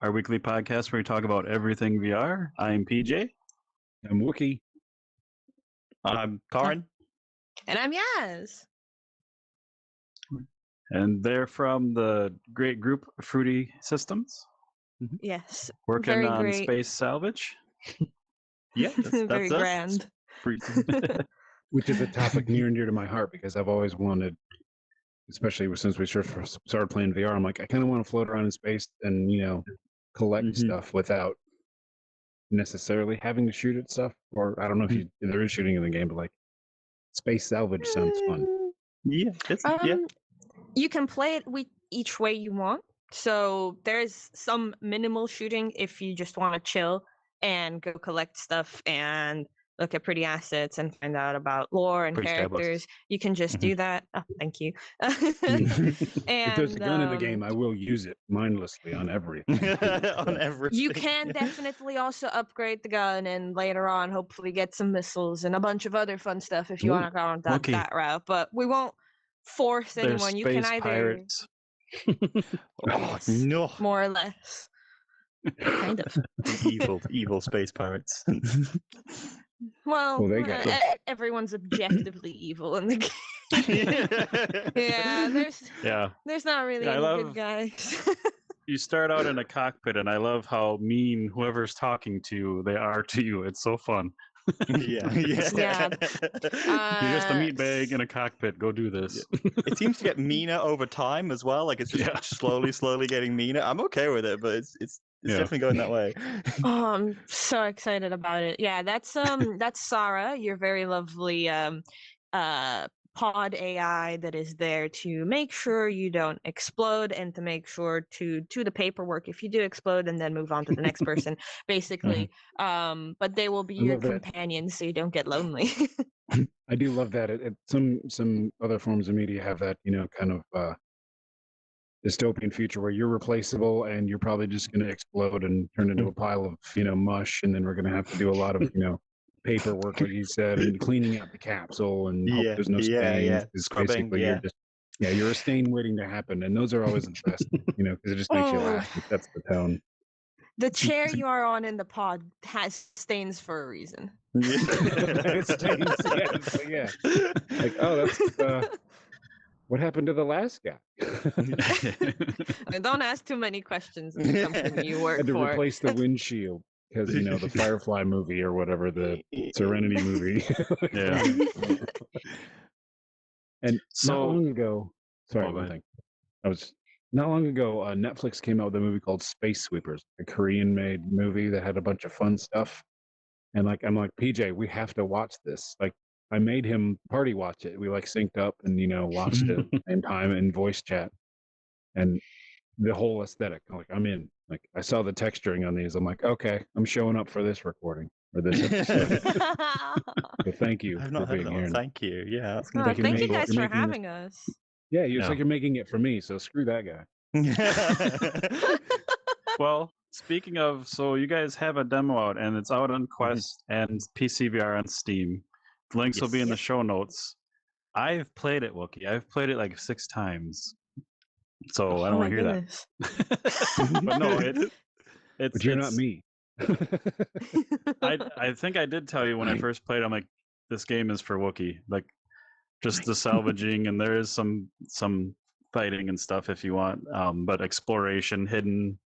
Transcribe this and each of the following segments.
our weekly podcast where we talk about everything VR. I'm PJ. I'm Wookie. I'm Corrin. And I'm Yaz. And they're from the great group Fruity Systems. Yes. Working very on great. Space Salvage. Yeah, very that's grand. Which is a topic near and dear to my heart because I've always wanted, especially since we started playing VR, I'm like, I kind of want to float around in space and, collect stuff without necessarily having to shoot at stuff. Or I don't know if there is shooting in the game, but like Space Salvage sounds fun. Yeah, You can play it each way you want. So there's some minimal shooting if you just want to chill and go collect stuff and look at pretty assets and find out about lore and Pretty characters. You can just do that. Oh, thank you. If there's a gun in the game, I will use it mindlessly on everything. on everything. You can definitely also upgrade the gun and later on hopefully get some missiles and a bunch of other fun stuff if you want to go on that route. But we won't force They're anyone. You can space either pirates. No. more or less. Kind of. evil space pirates. Well, they got everyone's objectively evil in the game. There's not really any good guys. You start out in a cockpit, and I love how mean whoever's talking to you, they are to you. It's so fun. Yeah. You're just a meat bag in a cockpit. Go do this. It seems to get meaner over time as well. Like it's just slowly getting meaner. I'm okay with it, but it's definitely going that way. Oh, I'm so excited about it. Yeah, that's Sarah, your very lovely pod AI that is there to make sure you don't explode and to make sure to do the paperwork if you do explode and then move on to the next person, basically. But they will be your companions so you don't get lonely. I do love that. Some other forms of media have that, kind of dystopian future where you're replaceable and you're probably just going to explode and turn into a pile of, mush, and then we're going to have to do a lot of, paperwork, like you said, and cleaning out the capsule and hope there's no stains. It's basically you're a stain waiting to happen, and those are always the best, because it just makes you laugh. It sets the tone. The chair you are on in the pod has stains for a reason. It stains, yeah. Like, that's what happened to the last guy? Don't ask too many questions in the company you work for. Had to for. replace the windshield because the Firefly movie or whatever, the Serenity movie. Yeah. And not long ago, not long ago, Netflix came out with a movie called Space Sweepers, a Korean-made movie that had a bunch of fun stuff. And I'm like, PJ, we have to watch this. Like, I made him party watch it. We synced up and watched it at the same time in voice chat, and the whole aesthetic. I'm in. Like, I saw the texturing on these. I'm like, okay, I'm showing up for this recording or this episode. So thank you. I've not heard that one. Thank you. Yeah. Thank you guys for having us. Yeah, it's like you're making it for me. So screw that guy. Well, speaking of, so you guys have a demo out, and it's out on Quest and PCVR on Steam. Links will be in the show notes. I've played it, Wookie. I've played it like 6 times. So I don't want to hear that. But no, it's. But you're not me. I think I did tell you when I first played. I'm like, this game is for Wookie. Like, just the salvaging, and there is some fighting and stuff if you want. But exploration, hidden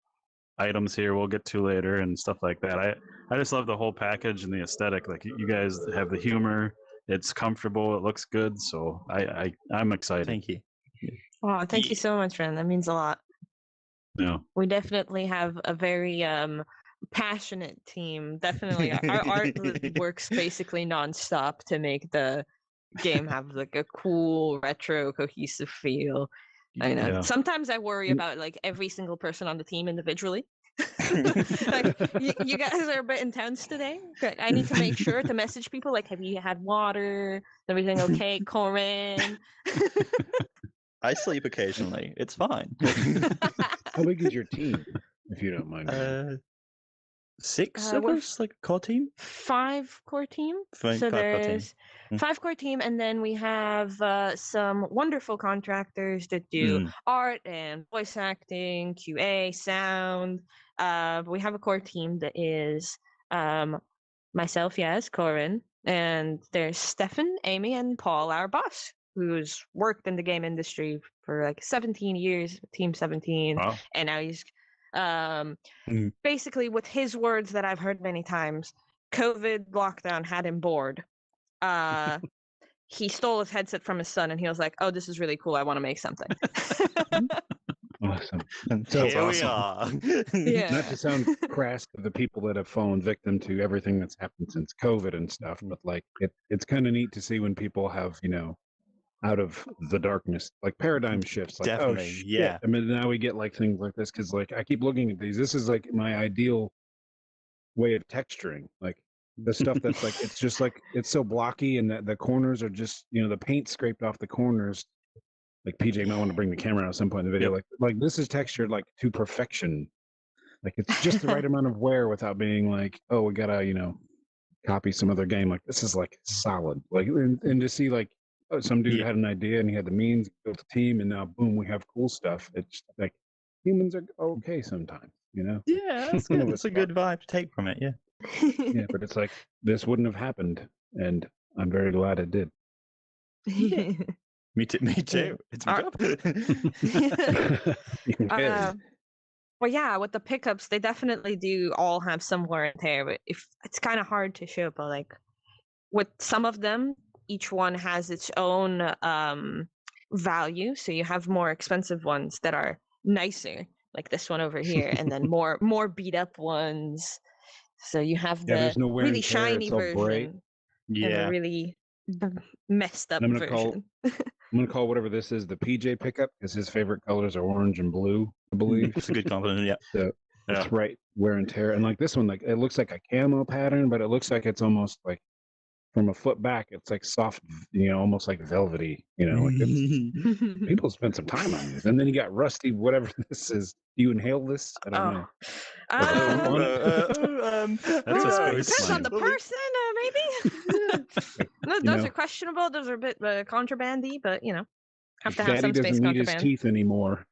items here we'll get to later and stuff like that. I just love the whole package and the aesthetic. Like, you guys have the humor. It's comfortable. It looks good. So I'm excited. Thank you. Oh, thank you so much, friend. That means a lot. Yeah. We definitely have a very passionate team. Definitely, our art works basically nonstop to make the game have like a cool, retro, cohesive feel. I know. Yeah. Sometimes I worry about like every single person on the team individually. Like, you guys are a bit intense today. I need to make sure to message people like, have you had water? Everything okay, Corrin? I sleep occasionally. It's fine. How big is your team, if you don't mind? 6 of us, like core team? 5 core team. So there's 5 core team, and then we have some wonderful contractors that do art and voice acting, QA, sound, We have a core team that is myself, Yaz, Corrin, and there's Stefan, Amy, and Paul, our boss, who's worked in the game industry for like 17 years, Team 17, Wow. and now he's basically, with his words that I've heard many times, COVID lockdown had him bored. He stole his headset from his son, and he was like, "Oh, this is really cool. I want to make something." Awesome. So That's here we awesome. are. Yeah. Not to sound crass to the people that have fallen victim to everything that's happened since COVID and stuff, but like it's kind of neat to see when people have, out of the darkness, like paradigm shifts. Like, Definitely, oh shit. yeah. I mean, now we get like things like this because like I keep looking at these. This is like my ideal way of texturing. Like the stuff that's like it's just like it's so blocky and the corners are just the paint scraped off the corners. Like PJ might want to bring the camera out at some point in the video. Yep. Like this is textured like to perfection. Like it's just the right amount of wear without being like, oh, we gotta copy some other game. Like this is like solid. Like and to see like some dude had an idea and he had the means, built a team, and now boom, we have cool stuff. It's like humans are okay sometimes, Yeah, that's good. That's a good vibe to take from it. Yeah. Yeah, but it's like this wouldn't have happened, and I'm very glad it did. Me too. It's my job. Well, yeah, with the pickups, they definitely do all have some wear and tear, but it's kind of hard to show. But like with some of them, each one has its own value. So you have more expensive ones that are nicer, like this one over here, and then more beat up ones. So you have the there's no wear really and tear, shiny it's all version bright. and Yeah. the really messed up I'm gonna version. I'm gonna call whatever this is the PJ pickup because his favorite colors are orange and blue, I believe. It's a good compliment. Yeah. So it's right wear and tear, and like this one, like it looks like a camo pattern, but it looks like it's almost like from a foot back, it's like soft, almost like velvety. Like it's, people spend some time on these, and then you got rusty, whatever this is. Do you inhale this? I don't know. That's a space depends on the mine. person, maybe. No, those are questionable. Those are a bit contrabandy, but have to have Daddy some space doesn't need his contraband. teeth anymore.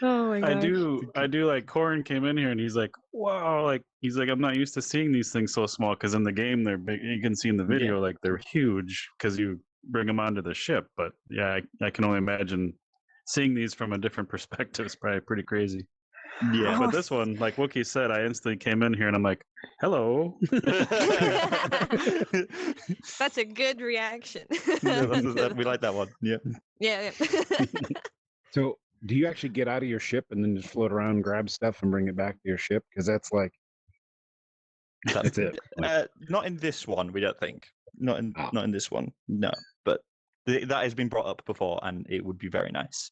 Oh my god! I do like Corrin came in here and he's like, wow, like he's like, I'm not used to seeing these things so small because in the game they're big. You can see in the video like they're huge because you bring them onto the ship. But yeah, I can only imagine seeing these from a different perspective is probably pretty crazy. Yeah, but this one, like Wookie said, I instantly came in here and I'm like, hello. That's a good reaction. We like that one. Yeah. Yeah. So, do you actually get out of your ship and then just float around, grab stuff, and bring it back to your ship? Because that's like that's it. Like, not in this one, we don't think. Not in this one. No, but that has been brought up before, and it would be very nice.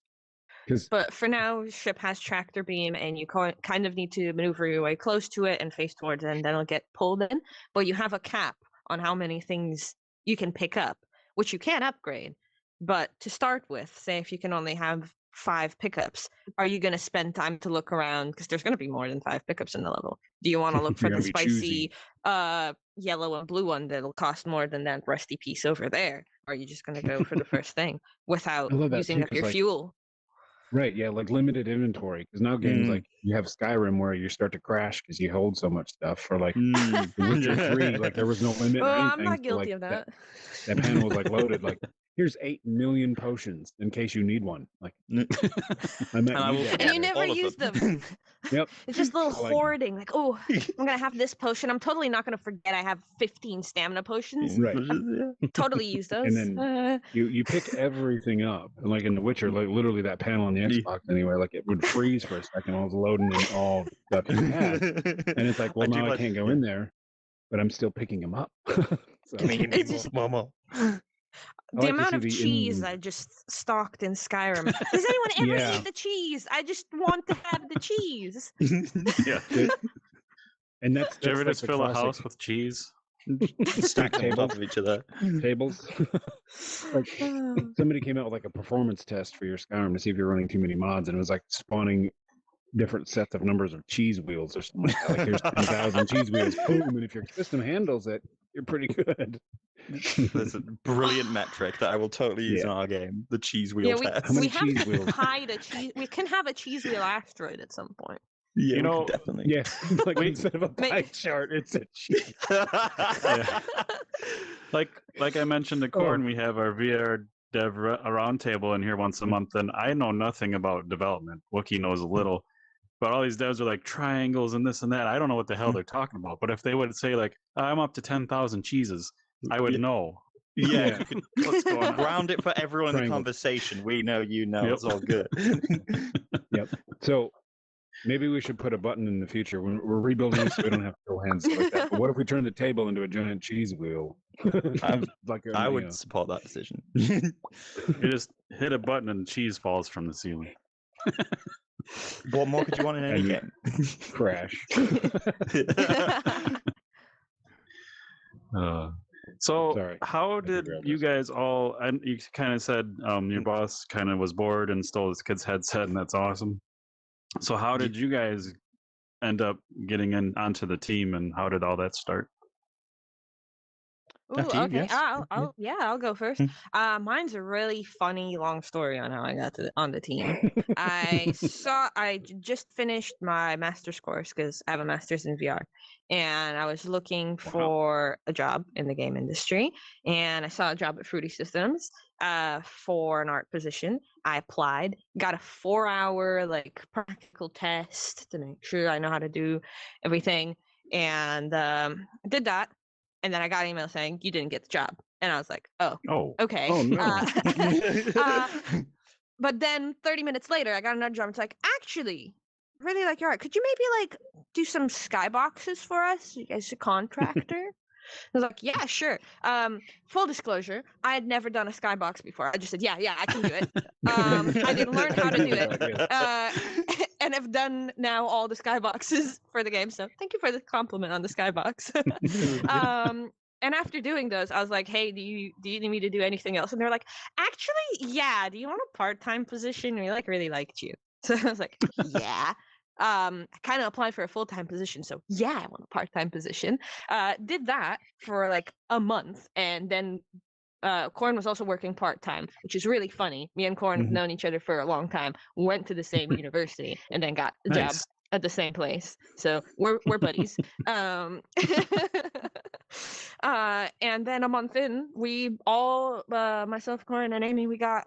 But for now, ship has tractor beam, and you kind of need to maneuver your way close to it and face towards it, and then it'll get pulled in. But you have a cap on how many things you can pick up, which you can upgrade. But to start with, say if you can only have 5 pickups, are you going to spend time to look around? Because there's going to be more than 5 pickups in the level. Do you want to look for the spicy yellow and blue one that'll cost more than that rusty piece over there? Or are you just going to go for the first thing without using up your fuel? Right, yeah, like limited inventory. Because now games like you have Skyrim where you start to crash because you hold so much stuff. For like Witcher 3, like there was no limit. Oh, or anything, I'm not guilty of that. That panel was like loaded. Like here's 8 million potions in case you need one. Like I might need that. And you never use them. Yep. It's just a little hoarding. Like, oh, I'm gonna have this potion. I'm totally not gonna forget I have 15 stamina potions. Right. Totally use those. And then you pick everything up. And like in The Witcher, like literally that panel on the Xbox anyway, like it would freeze for a second. I was loading in all the stuff you had. And it's like, well, now I can't go in there, but I'm still picking them up. So. It's just, the amount of cheese I just stocked in Skyrim. Does anyone ever eat the cheese? I just want to have the cheese. Yeah. And that's Did you ever like just fill a house with cheese? Stack them on top of each other. Tables. Like somebody came out with like a performance test for your Skyrim to see if you're running too many mods, and it was like spawning different sets of numbers of cheese wheels or something like that. Like here's 10,000 cheese wheels, boom, and if your system handles it, you're pretty good. There's a brilliant metric that I will totally use in our game: the cheese wheel test. How many we have cheese to wheels? hide a cheese. We can have a cheese wheel asteroid at some point. Yeah, You we know, could definitely. Yes, like instead of a pie chart, it's a cheese. Yeah. Like I mentioned to Corrin, we have our VR dev roundtable in here once a month, and I know nothing about development. Wookie knows a little, but all these devs are like triangles and this and that. I don't know what the hell they're talking about. But if they would say like, I'm up to 10,000 cheeses, I would know. Yeah, you could What's going on? ground it for everyone in the Triangle. conversation. We know, you know, Yep. it's all good. Yep. So maybe we should put a button in the future when we're rebuilding this so we don't have to throw hands like that. But what if we turn the table into a giant cheese wheel? Like I would support that decision. You just hit a button and cheese falls from the ceiling. What more could you want in any game? crash. So Sorry. how I did grabbed you this. guys all, and you kind of said your boss kind of was bored and stole his kid's headset, and that's awesome. So how did you guys end up getting onto the team, and how did all that start? Ooh, After you, okay. yes. I'll go first. Mine's a really funny long story on how I got on the team. I just finished my master's course because I have a master's in VR, and I was looking for a job in the game industry, and I saw a job at Fruity Systems for an art position. I applied, got a 4-hour like practical test to make sure I know how to do everything, and did that. And then I got an email saying you didn't get the job, and I was like, "Oh, okay." Oh, no. But then 30 minutes later, I got another job. It's like, actually, really like your art. Could you maybe like do some skyboxes for us? You guys a contractor? I was like, yeah, sure. Full disclosure, I had never done a skybox before. I just said, yeah, I can do it. I didn't learn how to do it. And I've done now all the skyboxes for the game. So thank you for the compliment on the skybox. And after doing those, I was like, hey, do you need me to do anything else? And they're like, actually, yeah. Do you want a part-time position? We like really liked you. So I was like, yeah. I kind of applied for a full-time position, so yeah, I want a part-time position. Did that for like a month, and then Corrin was also working part-time, which is really funny. Me and Corrin have known each other for a long time, went to the same university, and then got a job at the same place. So we're buddies. And then a month in, we all, myself, Corrin, and Amy, we got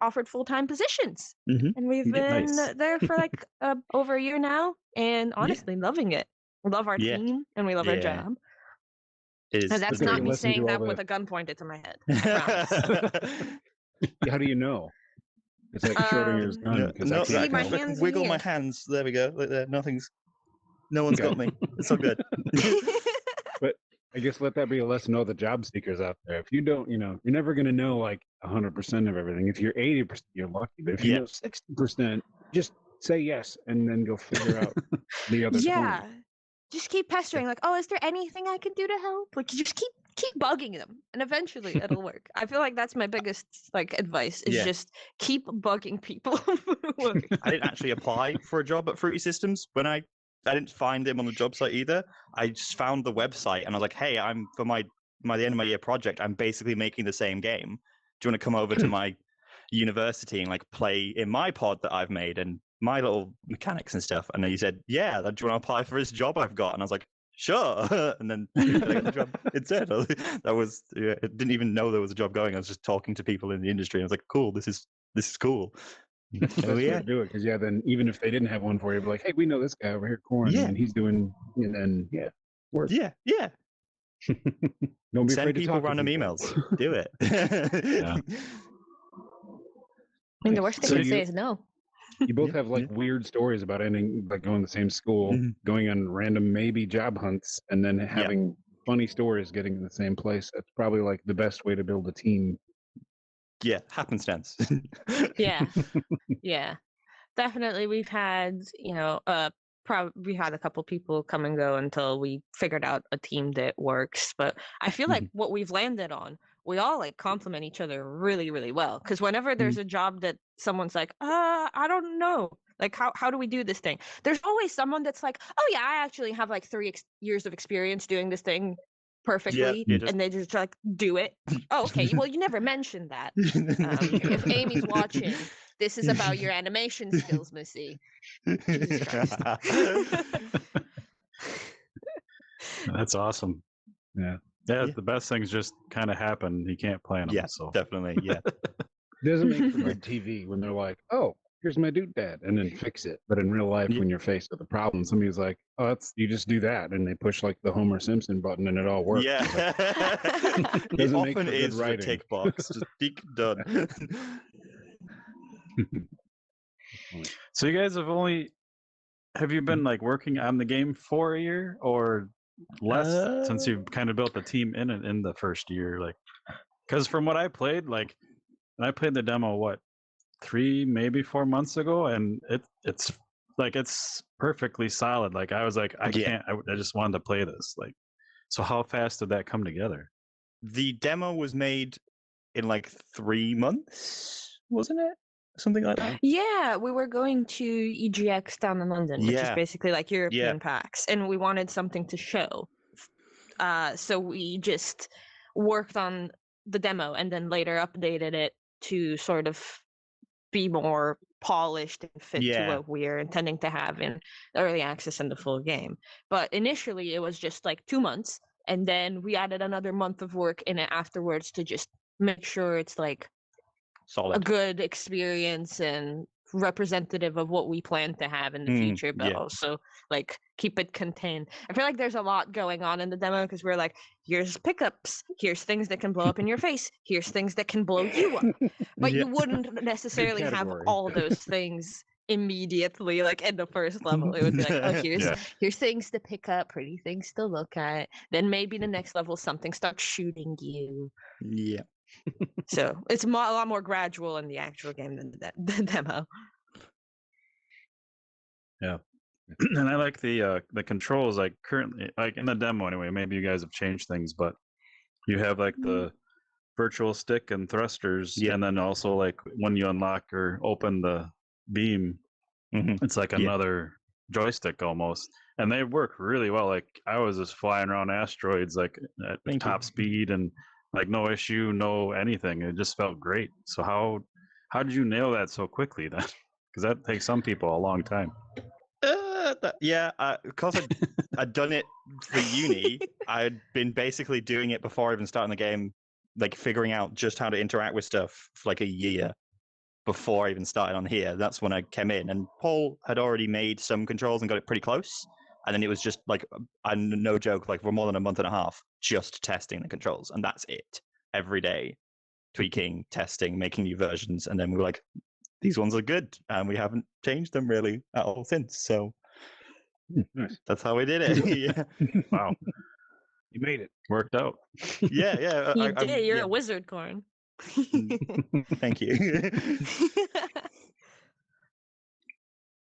offered full-time positions, and we've been there for like over a year now, and honestly, loving it. We love our team, and we love our job. And that's not me saying that with a gun pointed to my head. I promise. How do you know? It's like Schrodinger's gun. No, see my hands. Wiggle my hands. There we go. Like there. No one's got me. It's all good. But I guess let that be a lesson to all the job seekers out there. If you don't, you're never going to know like 100% of everything. If you're 80%, you're lucky. But if you know 60%, just say yes and then go figure out the other 20. Just keep pestering, like, oh, is there anything I can do to help? Like, you just keep bugging them, and eventually it'll work. I feel like that's my biggest like advice is just keep bugging people. I didn't actually apply for a job at Fruity Systems when I didn't find him on the job site either. I just found the website and I was like, hey, I'm for the end of my year project, I'm basically making the same game. Do you want to come over to my university and like play in my pod that I've made and my little mechanics and stuff? And then he said, yeah, do you want to apply for this job I've got? And I was like, sure. And then I got the job instead. That was, I didn't even know there was a job going. I was just talking to people in the industry. I was like, cool, this is cool. That's the way to do it, because then even if they didn't have one for you, be like, hey, we know this guy over here, Corrin, and he's doing, and then work. Yeah. Don't be Send afraid to people talk to random people. emails. Do it. I mean, the worst they can say is no. You both have like weird stories about ending, like going to the same school, going on random maybe job hunts, and then having funny stories getting in the same place. That's probably like the best way to build a team. Yeah, happenstance. Yeah, definitely. We've had, we had a couple people come and go until we figured out a team that works. But I feel like what we've landed on, we all like complement each other really, really well. Because whenever there's a job that someone's like, I don't know, like how do we do this thing? There's always someone that's like, oh yeah, I actually have like 3 years of experience doing this thing. perfectly, yeah, just- and they just like do it. Oh, okay. Well, you never mentioned that. If Amy's watching, this is about your animation skills, Missy. Jesus Christ. That's awesome. Yeah. Yeah, Yeah. the best things just kind of happen. You can't plan them. Yeah, So definitely. Yeah. It doesn't make for good TV when they're like, "Oh, here's my doodad," and then fix it. But in real life, Yeah. when you're faced with a problem, somebody's like, "Oh, that's you just do that," and they push like the Homer Simpson button, and it all works. Yeah. It Doesn't make often for good is the writing. tick box. Just tick done. So you guys have you been like working on the game for a year or less since you've kind of built the team in the first year? Like, because from what I played, like, and I played the demo 3, maybe 4 months ago, and it's like it's perfectly solid. Like I was like, I Yeah. can't. I just wanted to play this. Like, so how fast did that come together? The demo was made in like 3 months, wasn't it? Something like that. Yeah, we were going to EGX down in London, which is Yeah. basically like European PAX, and we wanted something to show. So we just worked on the demo and then later updated it to sort of be more polished and fit to Yeah. what we're intending to have in early access and the full game. But initially, it was just like 2 months, and then we added another month of work in it afterwards to just make sure it's like a Solid. good experience and representative of what we plan to have in the future, but yeah. also like keep it contained. I feel like there's a lot going on in the demo because we're like, here's pickups, here's things that can blow up in your face, here's things that can blow you up. But Yeah. you wouldn't necessarily have category. all those things immediately like in the first level. It would be like, oh, Yeah. here's things to pick up, pretty things to look at. Then maybe the next level something starts shooting you. Yeah. So it's a lot more gradual in the actual game than the demo. And I like the controls. Like currently, like in the demo anyway. Maybe you guys have changed things, but you have like the virtual stick and thrusters, Yeah. and then also like when you unlock or open the beam, Mhm. it's like Yeah. another joystick almost, and they work really well. Like I was just flying around asteroids like at Thank you. top speed and like no issue, no anything. It just felt great. So how did you nail that so quickly then? Because that takes some people a long time. Because I'd done it for uni. I'd been basically doing it before even starting the game, like figuring out just how to interact with stuff for like a year before I even started on here. That's when I came in, and Paul had already made some controls and got it pretty close. And then it was just like, no joke, like for more than a month and a half, just testing the controls, and that's it. Every day, tweaking, testing, making new versions, and then we were like, these ones are good, and we haven't changed them really at all since. So Nice. that's how we did it. Yeah, Wow, You made it. worked out. yeah. You did. You're yeah, a wizard, Corrin. Thank you.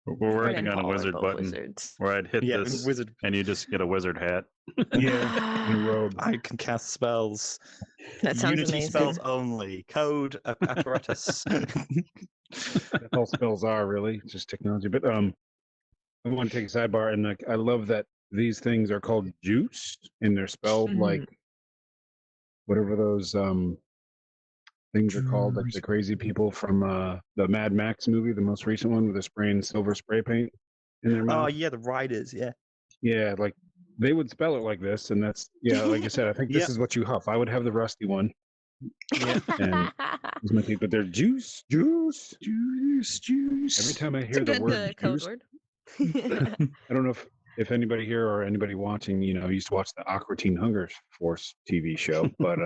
We're Corrin working and on a Paul are wizard both button wizards. where I'd hit Yeah, this wizard. and you just get a wizard hat. Yeah. In a robe. I can cast spells. That sounds Unity amazing. spells only. Code apparatus. That's all spells are really just technology. But I want to take a sidebar, and like I love that these things are called juice, and they're spelled like whatever those things are called, like the crazy people from the Mad Max movie, the most recent one, where they're spraying silver spray paint in their mouth. Oh yeah, the riders. Yeah. Yeah, like they would spell it like this, and that's like I said, I think this Yep. is what you huff. I would have the rusty one. Yeah. And it's my teeth, but they're juice. Every time I It's a hear the good word code juice, word. I don't know if anybody here or anybody watching, used to watch the Aqua Teen Hunger Force TV show, but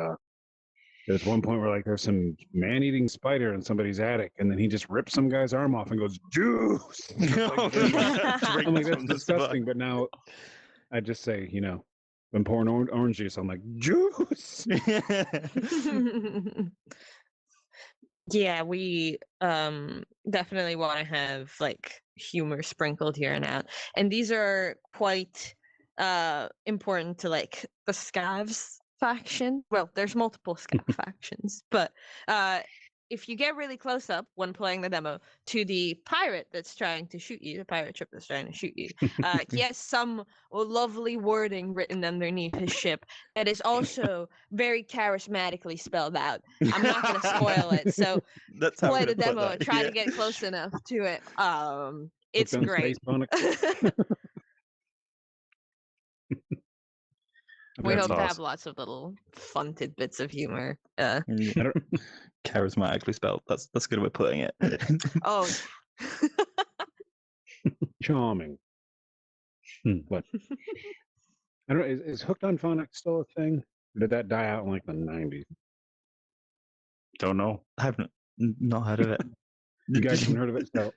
there's one point where like there's some man-eating spider in somebody's attic, and then he just rips some guy's arm off and goes juice. I'm like, that's disgusting. But now I just say, when pouring orange juice, I'm like juice. Yeah, we definitely want to have like humor sprinkled here and out, and these are quite important to like the Scavs faction. Well, there's multiple Scav factions, but if you get really close up when playing the demo to the pirate that's trying to shoot you, the pirate ship that's trying to shoot you, he has some lovely wording written underneath his ship that is also very charismatically spelled out. I'm not going to spoil it, so That's how play I'm the gonna put demo, that, try to yeah. get close enough to it. It's Hooked on great. Space Phonics. We That's hope to have awesome. lots of little fun tidbits of humor. Yeah. Charismatically spelled. That's a good way of putting it. Oh, Charming. But I don't know, is Hooked on Phonics still a thing? Or did that die out in like the 90s? Don't know. I haven't not heard of it. You guys haven't heard of it? So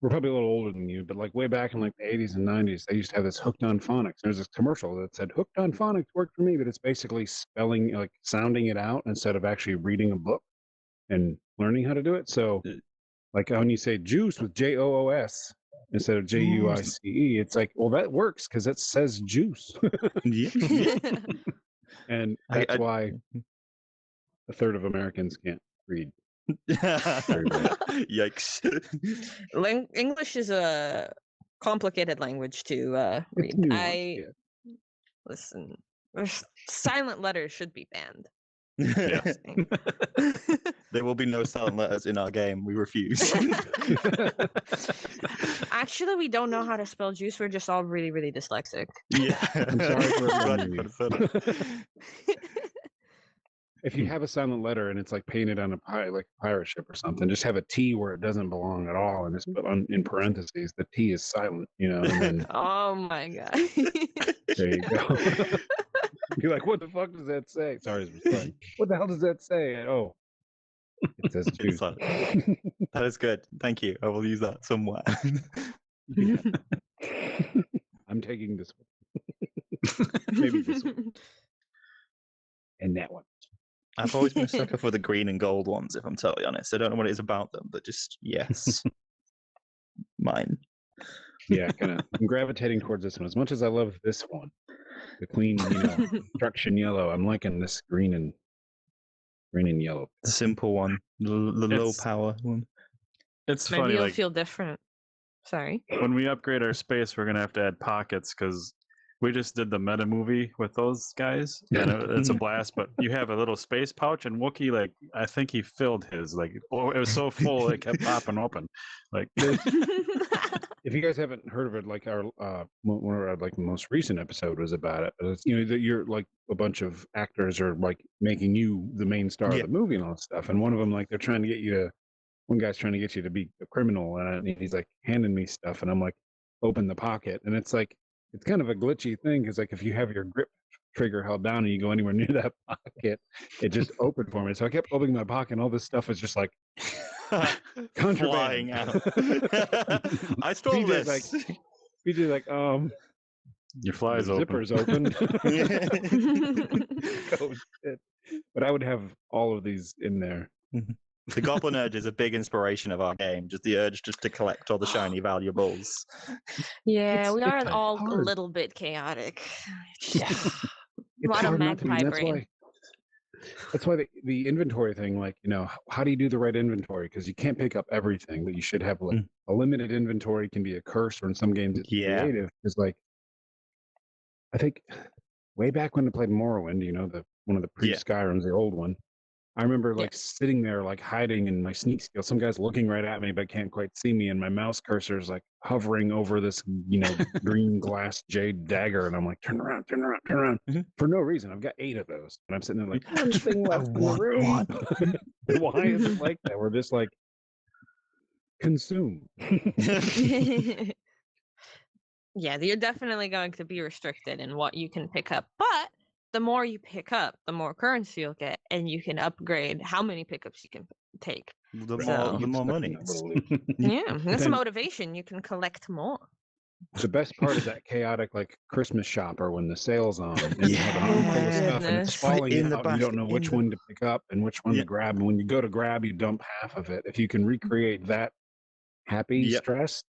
we're probably a little older than you, but like way back in like the 80s and 90s, they used to have this Hooked on Phonics. There's this commercial that said Hooked on Phonics worked for me, but it's basically spelling, like sounding it out instead of actually reading a book and learning how to do it. So like when you say juice with Joos instead of Juice, it's like, well, that works because it says juice. Yeah. And that's why a third of Americans can't read. Yikes. English is a complicated language to read. It's nuanced, Listen, silent letters should be banned. There will be no silent letters in our game. We refuse. Actually, we don't know how to spell juice. We're just all really, really dyslexic. Yeah. I'm sorry for Glad offending you you. said it. If you have a silent letter and it's like painted on a pirate ship or something, just have a T where it doesn't belong at all, and just put in parentheses the T is silent. And then Oh my god. there you go. You're like, what the fuck does that say? Sorry, what the hell does that say? Oh, it says juice. That is good. Thank you. I will use that somewhere. Yeah. I'm taking this one. Maybe this one. And that one. I've always been a sucker for the green and gold ones, if I'm totally honest. I don't know what it is about them, but just, yes. Mine. Yeah, I'm gravitating towards this one. As much as I love this one, the clean, construction yellow, I'm liking this green and yellow. The simple one. The low power one. It's Maybe funny, you'll like feel different. Sorry. when we upgrade our space, we're gonna have to add pockets because we just did the meta movie with those guys, and it's a blast. But you have a little space pouch, and Wookiee, like I think he filled his, like it was so full it kept popping open. Like If you guys haven't heard of it, like our one of our like most recent episode was about it. It's, that you're like a bunch of actors are like making you the main star of the movie and all that stuff. And one of them, like they're trying to get you to, one guy's trying to get you to be a criminal, and he's like handing me stuff, and I'm like, open the pocket, and it's like it's kind of a glitchy thing because like if you have your grip trigger held down and you go anywhere near that pocket, it just opened for me. So I kept opening my pocket, and all this stuff was just like flying out. I stole this. BJ's like, your fly's open. zipper's open. Oh, shit. But I would have all of these in there. The Goblin Urge is a big inspiration of our game. Just the urge just to collect all the shiny valuables. Yeah, we are it's all hard. a little bit chaotic. Yeah. A lot of hard not to be. magpie That's brain. why. That's why the inventory thing, like, how do you do the right inventory? Because you can't pick up everything, but you should have like a limited inventory. Can be a curse, or in some games it's creative. Because like, I think way back when I played Morrowind, one of the pre-Skyrims, the old one, I remember like sitting there, like hiding in my sneak skill. Some guy's looking right at me, but can't quite see me. And my mouse cursor is like hovering over this, green glass jade dagger. And I'm like, turn around, for no reason. I've got 8 of those. And I'm sitting there like, one thing left in the room. Why is it like that? We're just like, consume. Yeah, you're definitely going to be restricted in what you can pick up. But the more you pick up, the more currency you'll get, and you can upgrade how many pickups you can take. The So- more money. Yeah, that's a Then- motivation. You can collect more. The best part is that chaotic like Christmas shopper when the sale's on and you have an armful of stuff and it's Goodness. falling In the out and you don't know basket, which in the- one to pick up and which one to grab. And when you go to grab, you dump half of it. If you can recreate that happy Yep. stress,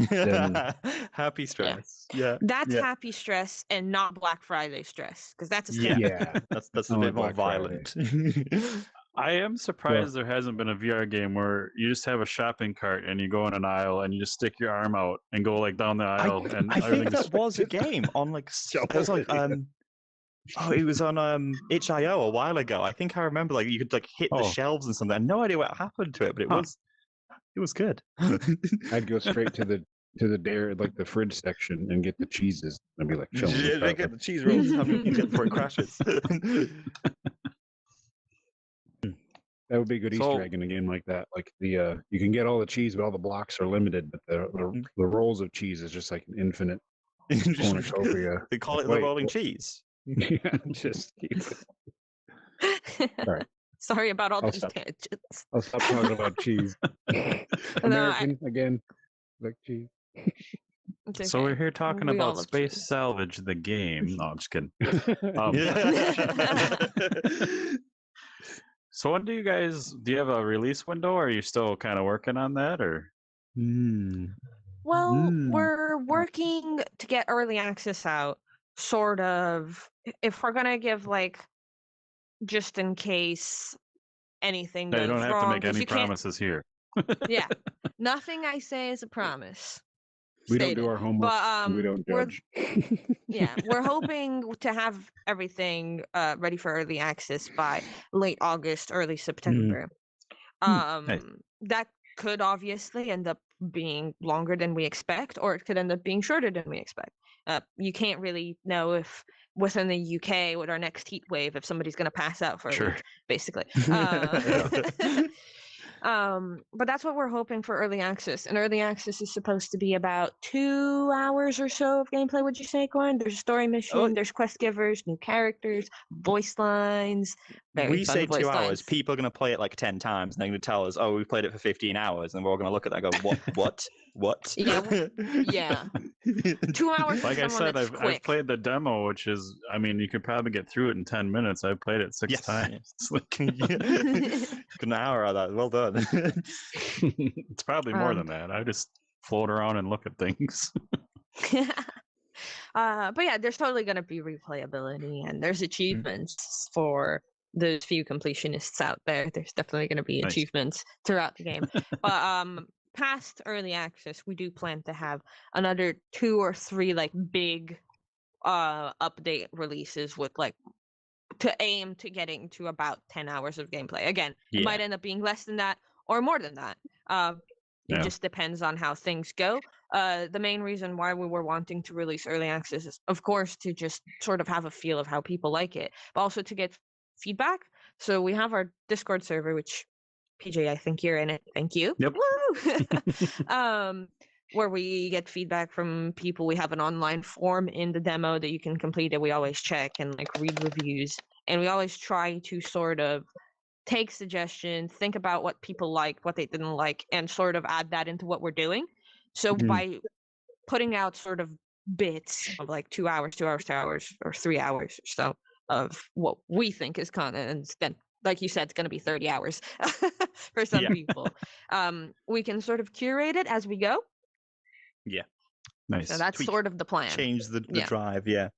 then Happy stress. Yeah. That's Yeah. happy stress and not Black Friday stress, because that's a scam. yeah. That's a I bit like more Black Friday. violent. I am surprised there hasn't been a VR game where you just have a shopping cart and you go in an aisle and you just stick your arm out and go like down the aisle and I think everything's that was a game on like it was like oh, it was on itch.io a while ago. I think I remember like you could like hit the Oh. shelves and something. I had no idea what happened to it, but it was good. I'd go straight to the dare, like the fridge section, and get the cheeses. I'd be like, show me. Yeah, get the cheese rolls. How many you can get before it crashes? That would be a good So- Easter egg in a game like that. Like the you can get all the cheese, but all the blocks are limited. But the rolls of cheese is just like an infinite cornucopia. They call it the Wait, rolling what? cheese. Yeah, just keep it. Sorry. Sorry about all I'll those stop. tangents. I'll stop talking about cheese. American again, like cheese. It's So okay. we're here talking We all about love Space cheese. Salvage, the game. No, I'm just kidding. So when do you have a release window? Or are you still kind of working on that, or? Well, Mm. we're working to get early access out, sort of. If we're gonna give like, just in case anything No, goes you don't have wrong, to make 'cause any you can't- promises here. Yeah, nothing I say is a promise. We don't stated. do our homework. But and we don't we're judge. yeah, we're hoping to have everything ready for early access by late August, early September. Nice. That could obviously end up being longer than we expect, or it could end up being shorter than we expect. You can't really know if within the UK with our next heat wave, if somebody's going to pass out for a Sure. week, basically. But that's what we're hoping for early access. And early access is supposed to be about 2 hours or so of gameplay, would you say, Corrin? There's a story mission, there's quest givers, new characters, voice lines. Very We fun say voice 2 hours. lines. People are going to play it like 10 times, and they're going to tell us, "Oh, we played it for 15 hours," and we're all going to look at that and go, "What? What? Yeah, yeah. 2 hours for Like I someone said, that's I've quick. played the demo, which is, I mean, you could probably get through it in 10 minutes. I've played it 6 Yes. times. It's like, An hour of that. Well done. it's probably more than that. I just float around and look at things. But yeah, there's totally going to be replayability, and there's achievements for those few completionists out there. There's definitely going to be Nice. achievements throughout the game. But past early access, we do plan to have another 2 or 3 like big update releases with like to aim to getting to about 10 hours of gameplay. Again, it might end up being less than that or more than that. It Yeah. just depends on how things go. The main reason why we were wanting to release early access is, of course, to just sort of have a feel of how people like it, but also to get feedback. So we have our Discord server, which PJ, I think you're in it. Thank you. Yep. Woo! Where we get feedback from people. We have an online form in the demo that you can complete that we always check and like read reviews. And we always try to sort of take suggestions, think about what people liked, what they didn't like, and sort of add that into what we're doing. So by putting out sort of bits of like 2 hours, 2 hours, 2 hours, or 3 hours or so of what we think is content, and then, like you said, it's going to be 30 hours for some people. We can sort of curate it as we go. Nice. So that's Tweak, sort of the plan. Change the Yeah. drive. Yeah.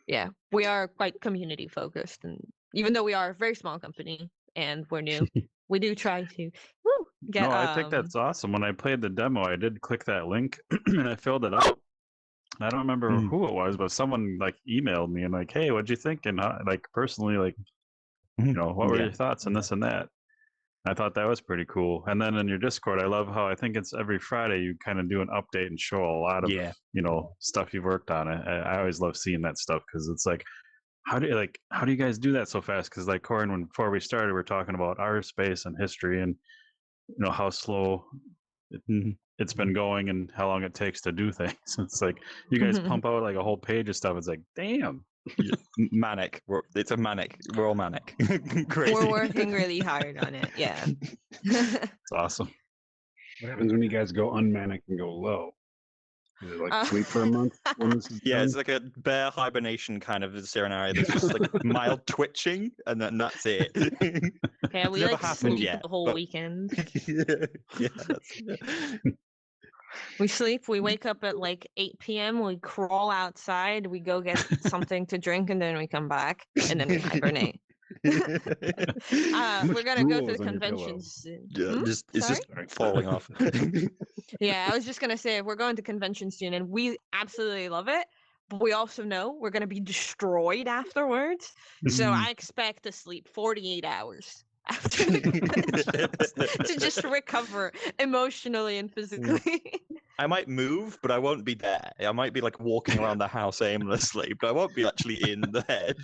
Yeah, we are quite community focused, and even though we are a very small company and we're new, we do try to get. No, I think that's awesome. When I played the demo, I did click that link and I filled it out. I don't remember who it was, but someone like emailed me and like, "Hey, what'd you think?" And like personally, like, you know, what were your thoughts on this and that? I thought that was pretty cool. And then in your Discord, I love how I think it's every Friday you kind of do an update and show a lot of you know, stuff you've worked on. I always love seeing that stuff because it's like, how do you guys do that so fast? Because like Corrin, before we started, we were talking about our space and history and you know how slow it's been going and how long it takes to do things. It's like you guys pump out like a whole page of stuff. It's like, damn. Manic. It's a manic. We're all manic. Crazy. We're working really hard on it. Yeah. It's awesome. What happens when you guys go unmanic and go low? Is it like sleep for a month when this is Yeah, done? it's like a bear hibernation kind of scenario that's just like mild twitching, and then that's it. Yeah, we Never like happened sleep yet, the whole but- weekend. yeah, We sleep, we wake up at like 8 p.m, we crawl outside, we go get something to drink, and then we come back, and then we hibernate. Much we're gonna go drool to is the on your pillow. convention soon. Yeah, it's Sorry? just falling off. Yeah, I was just gonna say we're going to convention soon, and we absolutely love it. But we also know we're gonna be destroyed afterwards. So I expect to sleep 48 hours after the convention to just recover emotionally and physically. I might move, but I won't be there. I might be like walking around the house aimlessly, but I won't be actually in the head.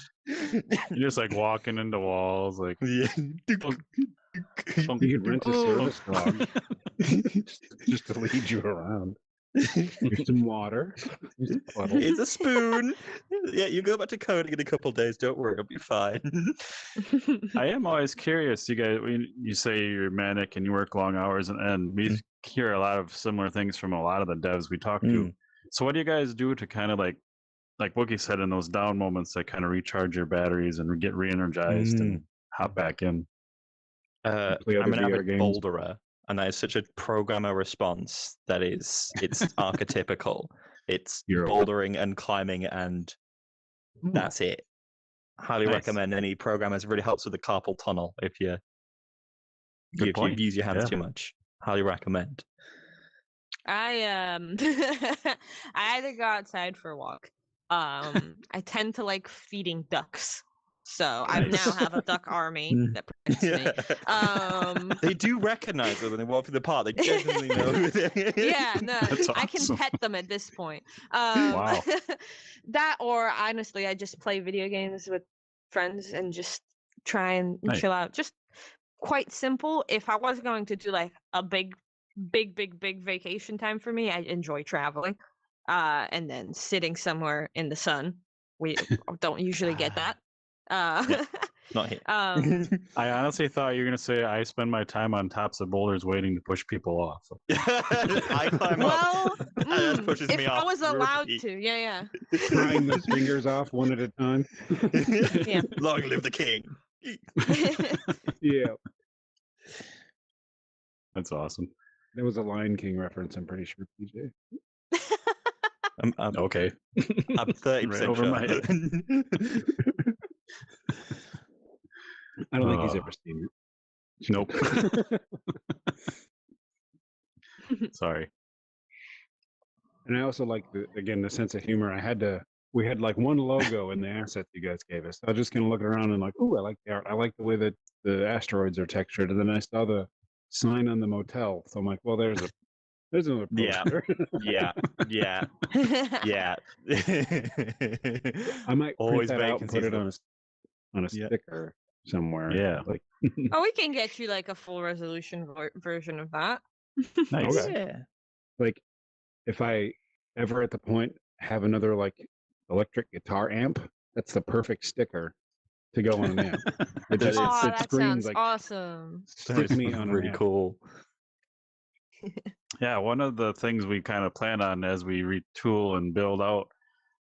You're just like walking into walls, like Yeah. You could rent a Ooh. service dog just to lead you around. Here's some water. Here's a puddle. Here's a spoon. Yeah, you go back to coding in a couple of days. Don't worry, I'll be fine. I am always curious. You guys, when you say you're manic and you work long hours, and we hear a lot of similar things from a lot of the devs we talk to. So, what do you guys do to kind of like Wookie said, in those down moments, that kind of recharge your batteries and get re-energized and hop back in? Play I'm other an VR avid games. boulderer, and that is such a programmer response that it's archetypical. It's You're a- bouldering and climbing, and that's it. Highly Nice. recommend any programmers. Really helps with the carpal tunnel if you point. use your hands Yeah. too much. Highly recommend. I I either go outside for a walk. I tend to like feeding ducks. So I Nice. now have a duck army that protects me. They do recognize them when they walk through the park. They genuinely know who they Yeah, no, That's I can awesome. pet them at this point. Wow. That, or honestly, I just play video games with friends and just try and Nice. chill out. Just quite simple. If I was going to do like a big vacation time for me, I enjoy traveling. And then sitting somewhere in the sun. We don't usually get that. Not here. I honestly thought you were gonna say I spend my time on tops of boulders waiting to push people off. I climb well, up. And that pushes if me I off. was allowed Repeat. to, yeah. Prying those fingers off one at a time. Yeah. Long live the king. Yeah, That's awesome. that was a Lion King reference. I'm pretty sure, PJ. I'm Okay. 30% Right over sure. my head. I don't think he's ever seen it. Nope. Sorry. And I also like the sense of humor. We had like one logo in the assets you guys gave us. I was just kind of looking around and like, ooh, I like the art. I like the way that the asteroids are textured. And then I saw the sign on the motel. So I'm like, well, there's another Yeah. poster. Yeah. I might Always print that out and put vacancies it on a Yeah. sticker somewhere. Yeah. Like, Oh, we can get you like a full resolution version of that. Nice. Okay. Yeah. like if I ever at the point have another like electric guitar amp, that's the perfect sticker to go on an amp. It That just is- Oh, it that screams sounds like awesome. stick me on really an amp. cool. Yeah, one of the things we kind of plan on as we retool and build out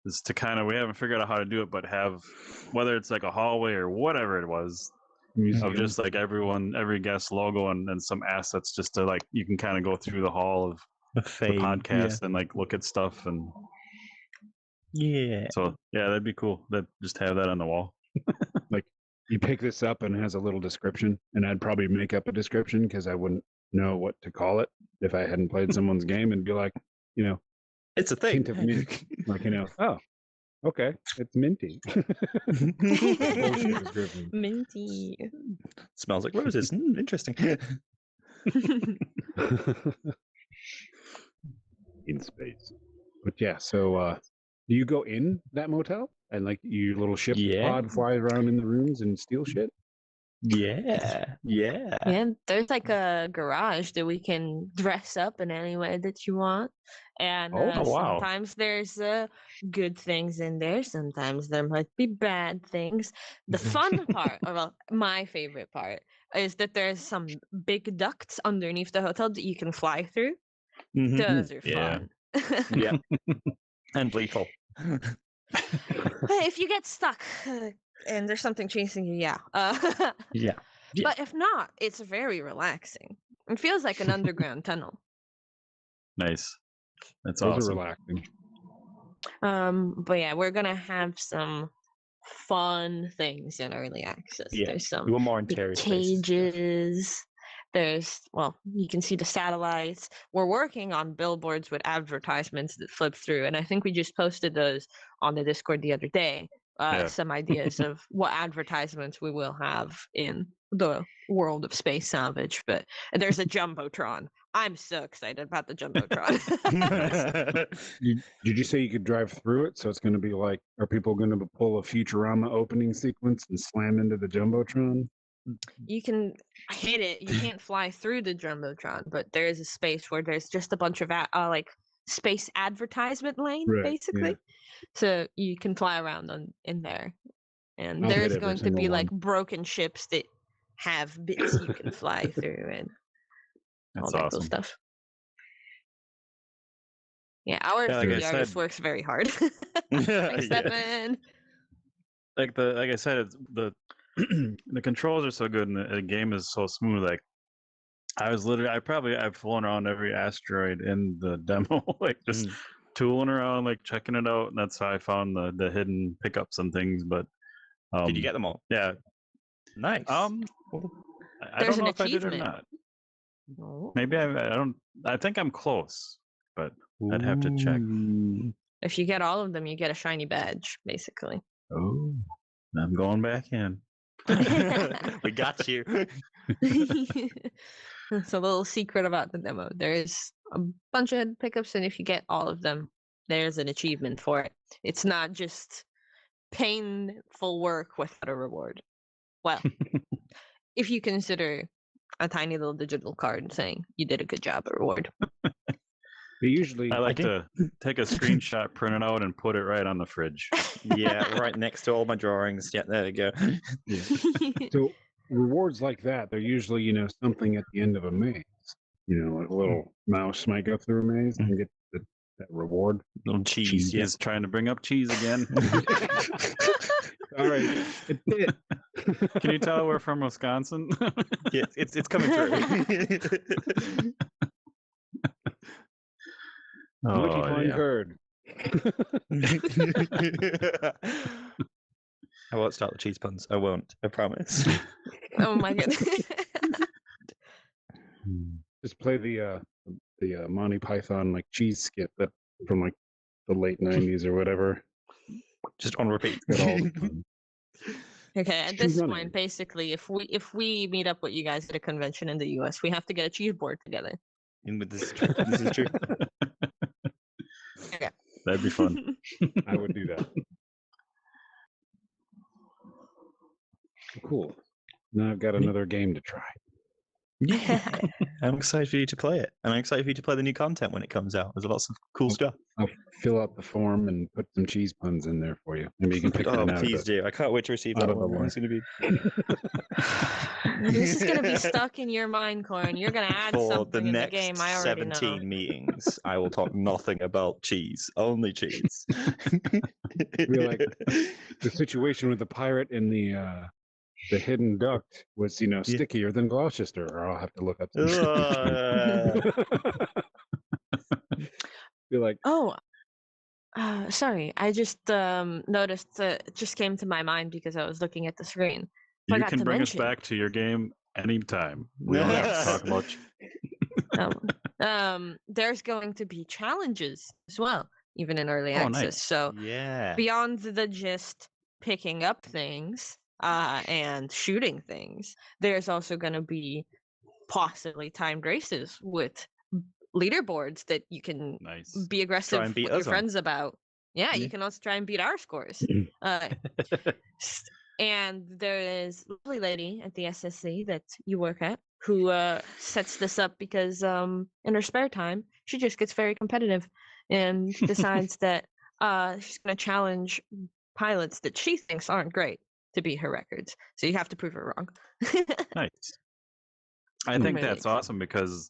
is to kind of, we haven't figured out how to do it, but have, whether it's like a hallway or whatever it was, of Museum. just like every guest logo and some assets, just to like, you can kind of go through the hall of A the fame. podcast and like look at stuff. And Yeah. so, yeah, that'd be cool. That just have that on the wall. Like you pick this up and it has a little description, and I'd probably make up a description because I wouldn't know what to call it if I hadn't played someone's game, and be like, It's a thing. hint of mint. Like, oh, okay, it's minty. Bullshit description. Minty. Smells like roses. Interesting. In space. But yeah, so do you go in that motel and like your little ship Yeah. pod flies around in the rooms and steal shit? Yeah. Yeah, there's like a garage that we can dress up in any way that you want. And Oh, wow. sometimes there's good things in there. Sometimes there might be bad things. The fun part, or well, my favorite part, is that there's some big ducts underneath the hotel that you can fly through. Those are Yeah. fun. Yeah. And lethal. But if you get stuck and there's something chasing you, yeah. Yeah. Yeah. But if not, it's very relaxing. It feels like an underground tunnel. Nice. That's Those awesome. are relaxing. But yeah, we're gonna have some fun things in early access. Yeah, There's some we want more big interior spaces. cages. There's, well, you can see the satellites. We're working on billboards with advertisements that flip through, and I think we just posted those on the Discord the other day. Some ideas of what advertisements we will have in the world of Space Salvage. But there's a jumbotron. I'm so excited about the jumbotron. Did you say you could drive through it? So it's going to be like, are people going to pull a Futurama opening sequence and slam into the jumbotron? You can hit it. You can't fly through the jumbotron, but there is a space where there's just a bunch of like space advertisement lane, Right, basically. yeah. So you can fly around in there, and I'll hit there's every going to single be like one. broken ships that have bits you can fly through and all That's that cool awesome. stuff. Yeah, our Yeah, like I 3D artist said- works very hard. Thanks, Yeah. Stefan. Like I said, it's the controls are so good and the game is so smooth. Like I've flown around every asteroid in the demo, like just tooling around, like checking it out, and that's how I found the hidden pickups and things. But Did you get them all? Yeah. Nice. I There's don't know an if I did or achievement. not. Oh. Maybe I don't. I think I'm close, but I'd have to check. Ooh. If you get all of them, you get a shiny badge, basically. Oh, I'm going back in. We got you. It's a little secret about the demo. There's a bunch of pickups, and if you get all of them, there's an achievement for it. It's not just painful work without a reward. Well, if you consider a tiny little digital card saying you did a good job, a reward. They usually, I like to take a screenshot, print it out, and put it right on the fridge. Yeah, right next to all my drawings. Yeah, there you go. so rewards like that, they're usually, something at the end of a maze. Like a little mouse might go through a maze and get that reward. Little cheese. He's trying to bring up cheese again. All right, it did. Can you tell we're from Wisconsin? Yeah, it's coming through. Lucky fine yeah. curd. I won't start the cheese puns. I won't. I promise. Oh my goodness. Just play the Monty Python like cheese skit that from like the late '90s or whatever. Just on repeat. Got all the fun. Okay, at Keep this running. point, basically, if we meet up with you guys at a convention in the US, we have to get a cheese board together. This is true. This is true. Okay. That'd be fun. I would do that. Cool. Now I've got another game to try. Yeah, I'm excited for you to play it, and I'm excited for you to play the new content when it comes out. There's lots of cool stuff. I'll fill out the form and put some cheese puns in there for you. Maybe you can pick Oh, one out. please do! I can't wait to receive out that of the one. one. It's going to be This is gonna be stuck in your mind, Corrin. You're gonna add for the something in the next game. I already 17 know. meetings. I will talk nothing about cheese, only cheese. Be like, the situation with the pirate and the hidden duct was, stickier than Gloucester, or I'll have to look up. Be like, Oh, sorry. I just noticed it just came to my mind because I was looking at the screen. You Forgot can to bring mention. us back to your game anytime. We don't have to talk about There's going to be challenges as well, even in early Oh, access. nice. So Yeah. beyond the just picking up things and shooting things, there's also going to be possibly timed races with leaderboards that you can Nice. be aggressive and beat with your us on. friends about. Yeah, Yeah. you can also try and beat our scores. And there is a lovely lady at the SSC that you work at who sets this up because in her spare time she just gets very competitive and decides that she's going to challenge pilots that she thinks aren't great to beat her records. So you have to prove her wrong. Nice. I think Really that's excited. awesome because,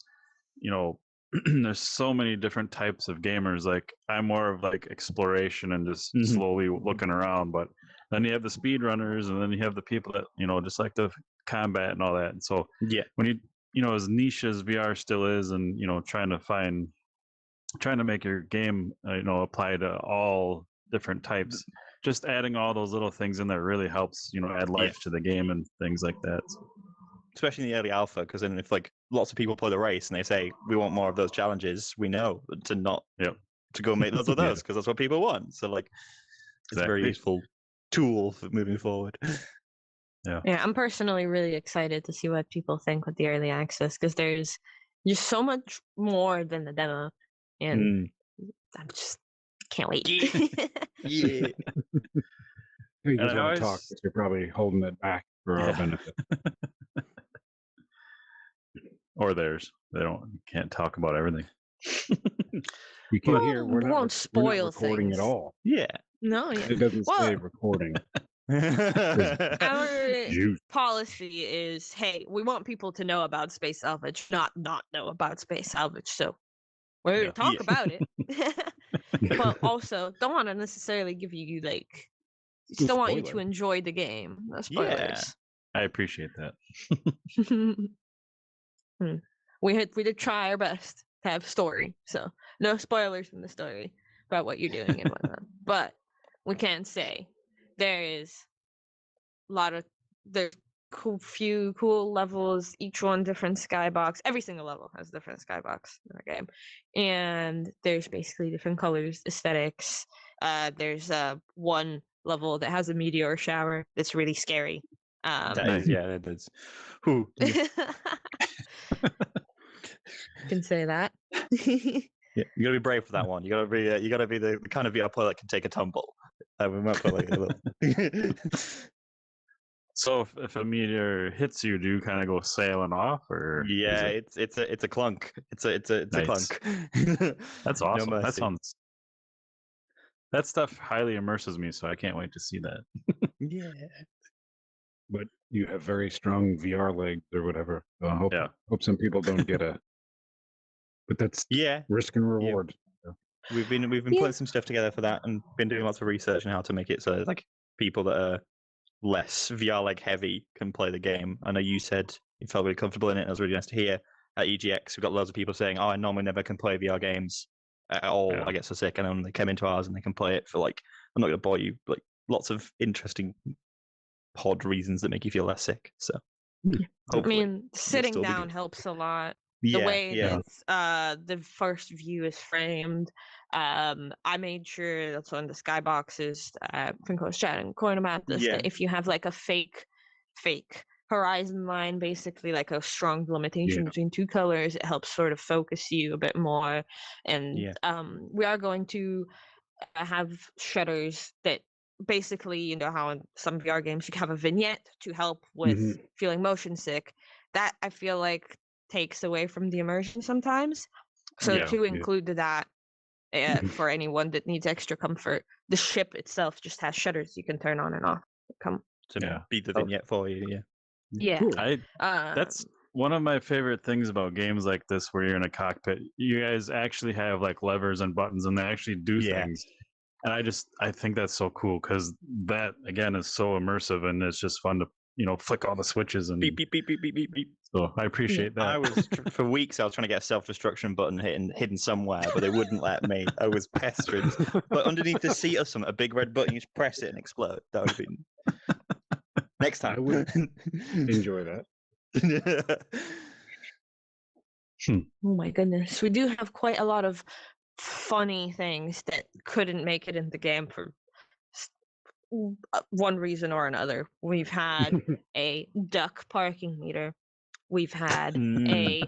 there's so many different types of gamers. Like I'm more of like exploration and just Mhm. slowly looking around, but then you have the speedrunners and then you have the people that, just like the combat and all that. And so Yeah. when as niche as VR still is and, trying to make your game, apply to all different types, just adding all those little things in there really helps, add life to the game and things like that. Especially in the early alpha, because then if like lots of people play the race and they say we want more of those challenges, we know to not to go make lots of those because that's what people want. So like, it's a very useful tool for moving forward. Yeah, I'm personally really excited to see what people think with the early access because there's just so much more than the demo, and I'm just can't wait. Yeah. You just want to talk, but you're probably holding it back for our benefit. Or theirs. Can't talk about everything. You can't hear. We're not spoil recording things at all. Yeah. No, yeah. It doesn't say recording. Our policy is, hey, we want people to know about Space Salvage, not know about Space Salvage. So we're going to talk about it. But also, don't want to necessarily give you, like, still want you to enjoy the game. No spoilers. Yeah. I appreciate that. We did try our best to have story. So no spoilers from the story about what you're doing and whatnot. But we can say there is a lot of few cool levels, each one different skybox. Every single level has a different skybox in our game. And there's basically different colors, aesthetics. There's one level that has a meteor shower that's really scary. That's who can say that. Yeah, you gotta be brave for that one. You gotta be the kind of VR player that can take a tumble. We might put like a little. So if a meteor hits you, do you kind of go sailing off, or it's a clunk. It's a clunk. That's awesome. That stuff highly immerses me, so I can't wait to see that. Yeah. But you have very strong VR legs or whatever. So I hope some people don't get a. But that's risk and reward. Yeah. We've been putting some stuff together for that and been doing lots of research on how to make it so like people that are less VR leg heavy can play the game. I know you said you felt really comfortable in it. And it was really nice to hear. At EGX, we've got loads of people saying, "Oh, I normally never can play VR games at all. I get so sick." And then they come into ours and they can play it for like, I'm not going to bore you, like lots of interesting pod reasons that make you feel less sick. So, I mean, sitting down helps a lot. The way that the first view is framed. I made sure that's on the skyboxes. I think I was chatting Corrin about this. That if you have like a fake horizon line, basically like a strong limitation between two colors, it helps sort of focus you a bit more. And we are going to have shutters that basically, you know how in some VR games you have a vignette to help with feeling motion sick. That I feel like takes away from the immersion sometimes. So to include that for anyone that needs extra comfort, the ship itself just has shutters you can turn on and off. Be the vignette for you. Yeah. Cool. That's one of my favorite things about games like this where you're in a cockpit. You guys actually have like levers and buttons and they actually do things. And I think that's so cool because that again is so immersive and it's just fun to flick all the switches and beep beep beep beep beep beep beep. So I appreciate that. I was for weeks I was trying to get a self-destruction button hidden somewhere, but they wouldn't let me. I was pestered. But underneath the seat or something, a big red button, you just press it and explode. That would have been next time. I would enjoy that. Oh my goodness, we do have quite a lot of funny things that couldn't make it in the game for one reason or another. We've had a duck parking meter. We've had a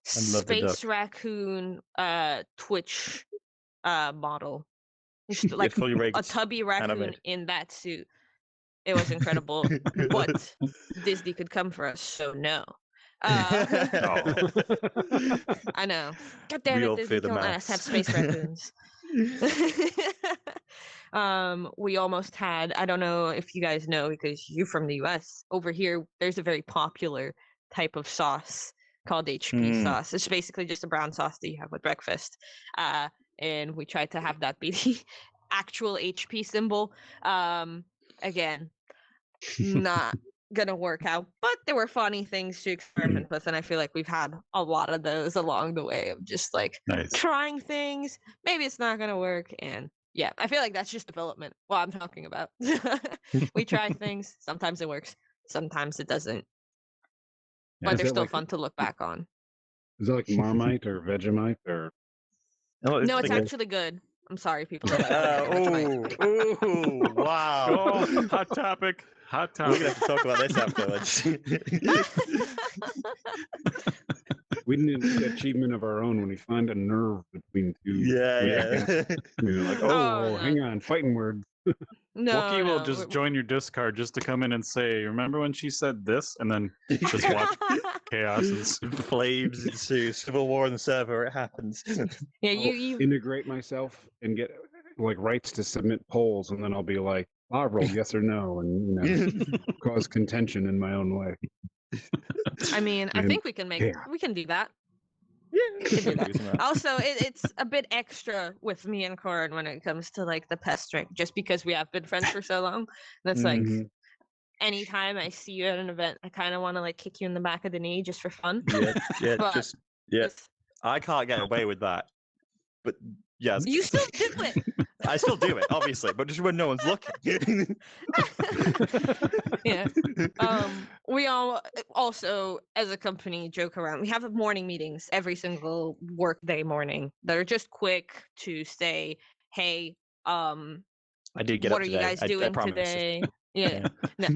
space raccoon Twitch model. Like a tubby raccoon in that suit. It was incredible. But Disney could come for us, so no. I know. God damn it, Disney, don't let us have space raccoons. We almost had, I don't know if you guys know because you're from the US, over here there's a very popular type of sauce called HP sauce. It's basically just a brown sauce that you have with breakfast. And we tried to have that be the actual HP symbol. Again, not gonna work out, but there were funny things to experiment with, and I feel like we've had a lot of those along the way of just like trying things. Maybe it's not gonna work, and yeah, I feel like that's just development. What I'm talking about. We try things. Sometimes it works. Sometimes it doesn't. Yeah, But is they're that still like fun to look back on. is that like Marmite or Vegemite or? Oh, No, it's like actually good. I'm sorry, people. That like Vegemite. ooh, wow. Oh, hot topic. Hot We're gonna topic. have to talk about this afterwards. We need an achievement of our own when we find a nerve between two. yeah. We're like, Oh, oh, no. hang on, fighting words. No, Wookie will no, just join your Discord just to come in and say, "Remember when she said this?" And then just watch chaos and Flames ensue, civil war on the server. It happens. Yeah, I'll you. integrate myself and get like rights to submit polls, and then I'll be like, I roll yes or no, and cause contention in my own way. I mean, I And- think we can yeah. we can do that. Yeah, We can do that. that. Also, it's a bit extra with me and Corrin when it comes to like the pest drink, just because we have been friends for so long. That's like Mhm. anytime I see you at an event, I kind of want to like kick you in the back of the knee just for fun. Yeah, But just I can't get away with that. But yes, you still do it. I still do it, obviously, but just when no one's looking. Yeah. We all also, as a company, joke around. We have morning meetings every single workday morning that are just quick to say, "Hey, I did get what up are today. you guys I doing promise. today? Yeah. No.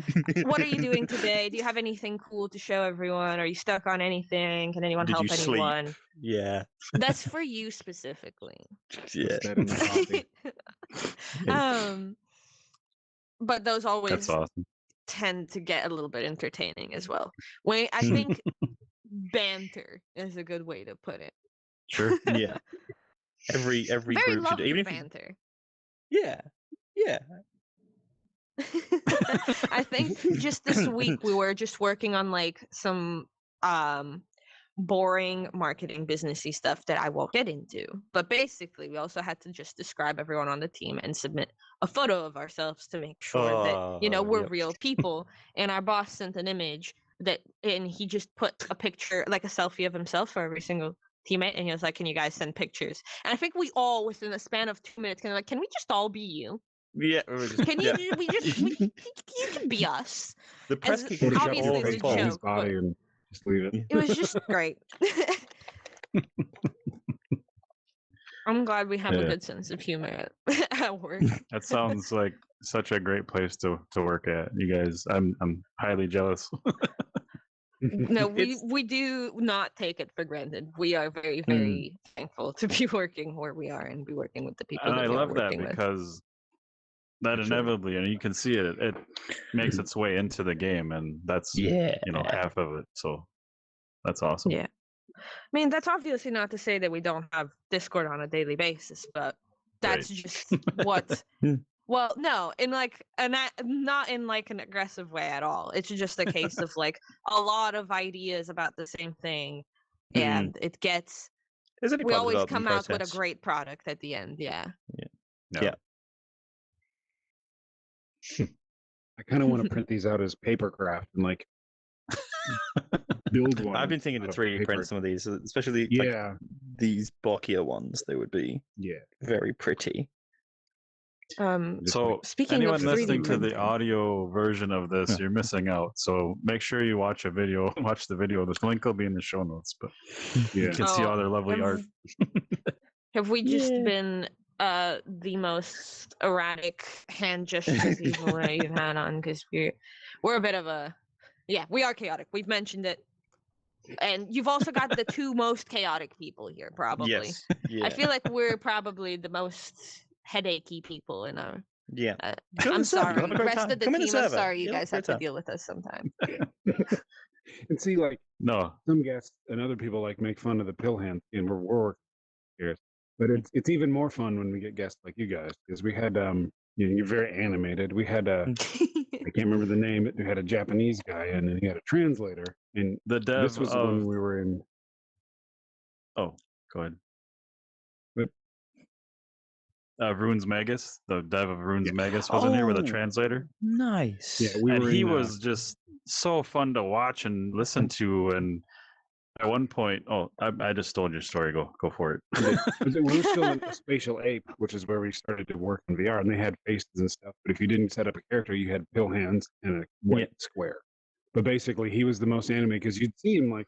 What are you doing today? Do you have anything cool to show everyone? Are you stuck on anything? Can anyone Did help you sleep? anyone?" Yeah. That's for you specifically. Yeah. What's that in the coffee? But those always that's awesome. tend to get a little bit entertaining as well. I think banter is a good way to put it. Sure. Yeah. Every Very group should lovely even if banter. yeah. Yeah. I think just this week we were just working on like some boring marketing businessy stuff that I won't get into. But basically we also had to just describe everyone on the team and submit a photo of ourselves to make sure that we're yep. real people. And our boss sent an image and he just put a picture, like a selfie of himself for every single teammate, and he was like, "Can you guys send pictures?" And I think we all, within a span of 2 minutes, can we just all be you? Yeah. Can you? You can be us. The press As- kick Photoshop obviously all it's a his body's joke, body but and just leave it. it was just great. I'm glad we have a Yeah. good sense of humor at work. That sounds like such a great place to work at. You guys, I'm highly jealous. No, we do not take it for granted. We are very, very thankful to be working where we are and be working with the people And that I we are love that working with. because that For sure. inevitably, and you can see it, it makes its way into the game, and that's Yeah. half of it. So that's awesome. Yeah. I mean, that's obviously not to say that we don't have Discord on a daily basis, but that's just what. Well, no, in like not in like an aggressive way at all. It's just a case of like a lot of ideas about the same thing, and it gets. There's only We part of the always development come out with a process. great product at the end. Yeah. No. Yeah. I kind of want to print these out as paper craft and like build one. I've been thinking out to of 3D paper. print some of these, especially like Yeah, these bulkier ones. They would be yeah. very pretty. Just So Speaking of anyone 3D listening to the printing. audio version of this, you're missing out. So make sure you watch the video. The link will be in the show notes, but Yeah. you can see all their lovely have- art. Have we just been the most erratic hand gesture people that you've had on? Because we're a bit of a we are chaotic. We've mentioned it, and you've also got the two most chaotic people here, probably. Yes. Yeah. I feel like we're probably the most headachy people in our. Yeah. Come on I'm the server, sorry, you'll have a the great rest time. of the Come in the team. I'm server, sorry, you you'll have a guys great have to time. deal with us sometimes. And see, like No, some guests and other people like make fun of the pill hand, and we're working here. But it's even more fun when we get guests like you guys, because we had you're very animated. We had I can't remember the name, but we had a Japanese guy and he had a translator, and the dev this was of when we were in. go ahead. What? Runes Magus, the dev of Runes Magus was in here with a Oh. translator, Nice. Yeah, we and were he in, was just so fun to watch and listen to, and at one point, I just told your story. Go for it. We were still in a Spatial Ape, which is where we started to work in VR, and they had faces and stuff. But if you didn't set up a character, you had pill hands and a white square. But basically, he was the most anime because you'd see him like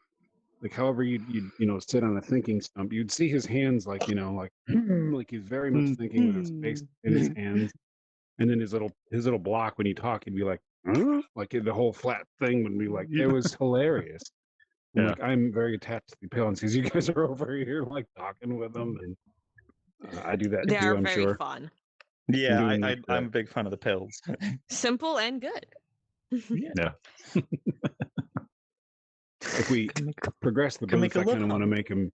however you'd sit on a thinking stump, you'd see his hands like like he's very much thinking with his face in his hands, and then his little block when you talk, he'd be like, huh? Like the whole flat thing would be like, it was hilarious. Yeah. Like I'm very attached to the pills because you guys are over here like talking with them, and I do that They too. are I'm very sure. fun. Yeah, doing I'm a big fan of the pills. Simple and good. Yeah. If we progress the Can make booth, it I kind of look want to make them.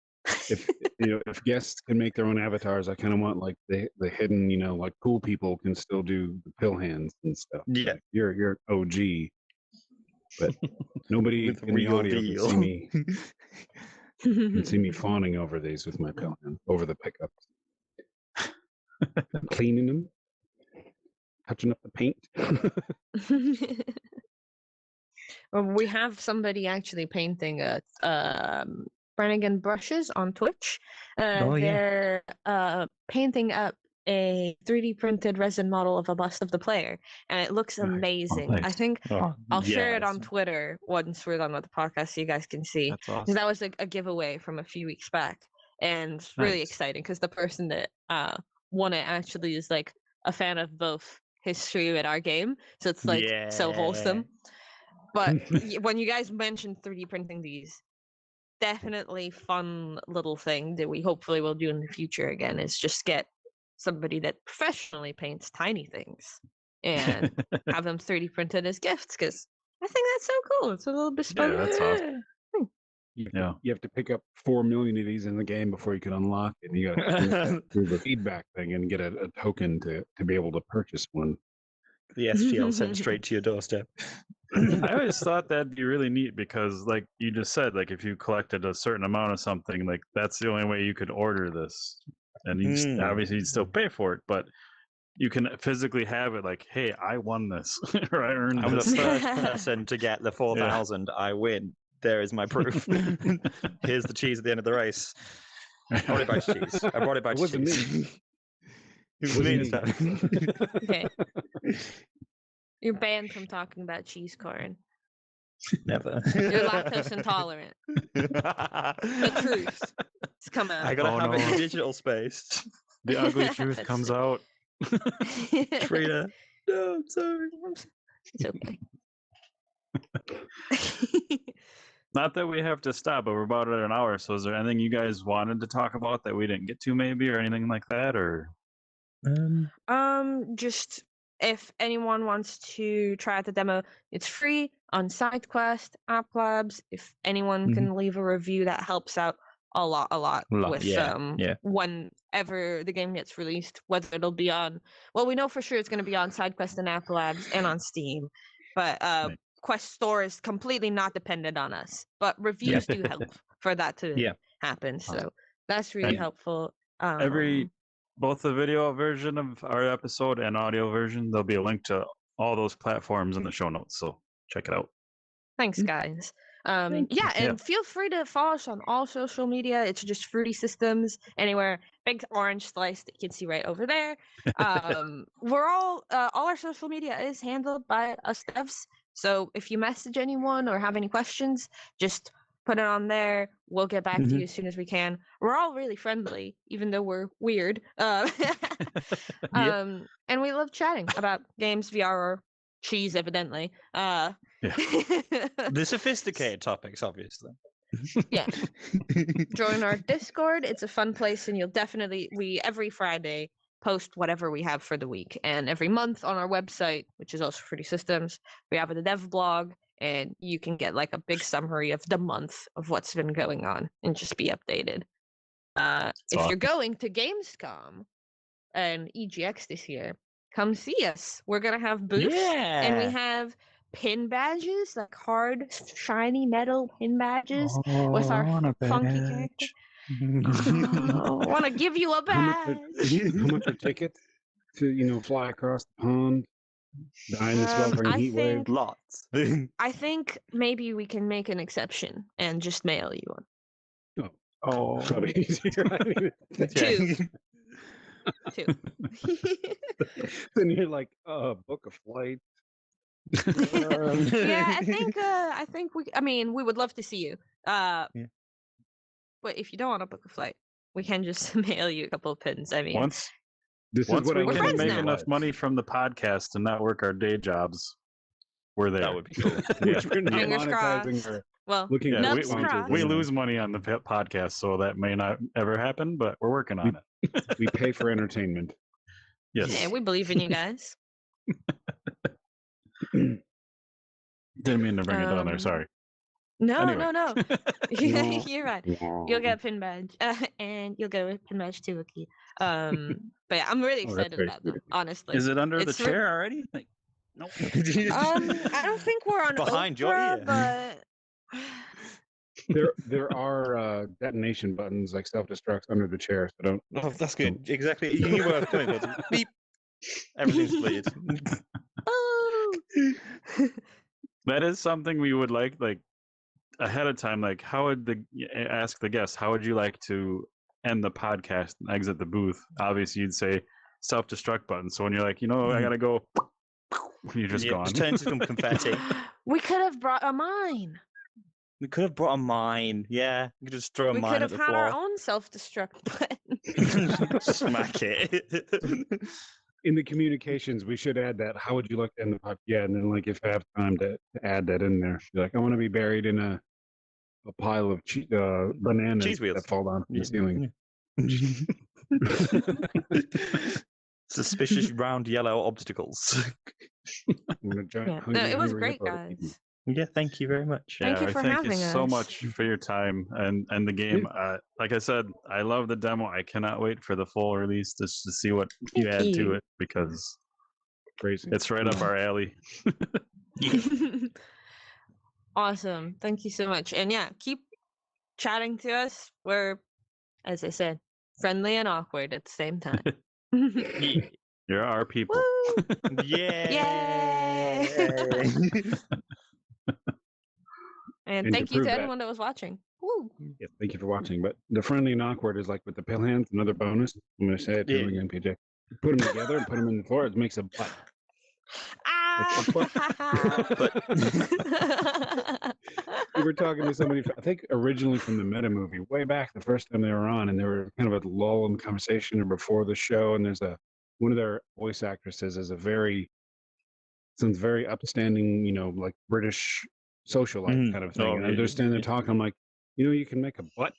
If if guests can make their own avatars, I kind of want like the hidden, like cool people can still do the pill hands and stuff. Yeah. Like, you're OG, but nobody With in the real audio deal. can see me fawning over these with my pill hand over the pickups, cleaning them, touching up the paint. We have somebody actually painting Brannigan brushes on Twitch. They're painting up a 3D printed resin model of a bust of the player, and it looks amazing. nice. I think I'll share it on yes. Twitter once we're done with the podcast so you guys can see. That's 'Cause awesome. that was a giveaway from a few weeks back, and it's really Nice. exciting because the person that won it actually is like a fan of both his stream and our game, so it's like so wholesome. But when you guys mentioned 3D printing these, definitely fun little thing that we hopefully will do in the future again is just get somebody that professionally paints tiny things and have them 3D printed as gifts, because I think that's so cool. It's a little bespoke. that's awesome. You have to pick up 4 million of these in the game before you can unlock it. And you got to through the feedback thing and get a token to be able to purchase one. The STL sent straight to your doorstep. I always thought that'd be really neat because, like you just said, like if you collected a certain amount of something, like that's the only way you could order this, and you obviously you'd still pay for it, but you can physically have it. Like, hey, I won this, or I earned I'm the this. first person to get the 4,000. I win. There is my proof. Here's the cheese at the end of the race. I brought it back to cheese. I brought it back It to wasn't cheese. me. It was me this time. Okay. You're banned from talking about cheese, Corrin. Never. You're lactose intolerant. The truth. It's come out. I gotta Oh, have it no. in digital space. The ugly truth That's comes it. out. Frida. No, I'm sorry. It's okay. Not that we have to stop, but we're about at an hour. So, is there anything you guys wanted to talk about that we didn't get to, maybe, or anything like that, or? Just if anyone wants to try out the demo, it's free on SideQuest, App Labs. If anyone can leave a review, that helps out a lot with yeah. whenever the game gets released, whether it'll be on, well, we know for sure it's going to be on SideQuest and App Labs and on Steam, but Quest Store is completely not dependent on us, but reviews do help for that to happen, so that's really helpful. Both the video version of our episode and audio version, there'll be a link to all those platforms in the show notes, so check it out. Thanks, guys. And feel free to follow us on all social media. It's just Fruity Systems anywhere. Big orange slice that you can see right over there. We're all our social media is handled by us devs. So if you message anyone or have any questions, just put it on there. We'll get back to you as soon as we can. We're all really friendly, even though we're weird. And we love chatting about games, VR, or cheese, evidently. The sophisticated topics, obviously. Yeah. Join our Discord. It's a fun place, and you'll definitely, every Friday post whatever we have for the week. And every month on our website, which is also Fruity Systems, we have a dev blog, and you can get like a big summary of the month of what's been going on and just be updated. If you're going to Gamescom and EGX this year, come see us. We're going to have booths, and we have pin badges, like hard, shiny metal pin badges with our funky character. I want to give you a badge. How much a ticket to fly across the pond? Die in the sweltering I heat wave. think Lots. I think maybe we can make an exception and just mail you one. Oh, Probably easier. I mean, Two. Two. then you're like, book a flight. Yeah, I think we would love to see you. Yeah. But if you don't want to book a flight, we can just mail you a couple of pins. I mean, once This is once what we I We're can friends make now. enough money from the podcast and not work our day jobs, we're there. That would be cool. Which we're not Fingers monetizing crossed. or well, looking Yeah, for nuts sponsors. crossed. we lose money on the podcast, so that may not ever happen, but we're working on it. We pay for entertainment. Yes. Yeah, we believe in you guys. Didn't mean to bring it down there. Um, Sorry. No, Anyway. no. No. You're right. You'll get a pin badge, and you'll get a pin badge too, Wookie. But yeah, I'm really Oh, that's excited very about them. sweet. Honestly, Is it under the It's re- chair already? Like, nope. I don't think we're on Behind your Oprah, ear. but There are detonation buttons like self-destructs under the chair, so don't. Oh, that's good. Exactly. You knew where I was coming from. Beep. Everything's split. oh, That is something we would like ahead of time. Like, how would ask the guest, how would you like to end the podcast and exit the booth? Obviously, you'd say self-destruct button. So when you're like, I gotta go, you're just Yeah, gone. just turn into some confetti. we could have brought a mine. We could have brought a mine. Yeah, we could just throw a We mine could at have the had our floor. own self-destruct button. Smack it. In the communications, we should add that. How would you like to end the podcast? Yeah, and then like if I have time to add that in there, be like, I want to be buried in a pile of bananas Cheese wheels. that fall down from Yeah. the ceiling. Suspicious round yellow obstacles. I'm gonna giant Yeah. hungry, No, it was hungry great, hippo to eat me. guys. Yeah, thank you very much. Thank you I for thank you having so us. much for your time and the game. Like I said, I love the demo. I cannot wait for the full release just to see what you Thank add to you. it, because Crazy. it's right up our alley. Awesome. Thank you so much. And yeah, keep chatting to us. We're, as I said, friendly and awkward at the same time. You're our people. Woo! Yeah. And And to thank you prove to that- anyone that was watching. Woo! Yeah, thank you for watching. But the friendly and awkward is like with the pill hands, another bonus. I'm going to say it to you Yeah. again, PJ. Put them together and put them in the floor. It makes a butt. Ah! We were talking to somebody, I think originally from the Meta movie, way back the first time they were on, and they were kind of a lull in the conversation or before the show. And there's one of their voice actresses is sounds very upstanding, like British socialite kind of thing. Oh, And yeah, they're standing there talking. I'm like, you can make a butt.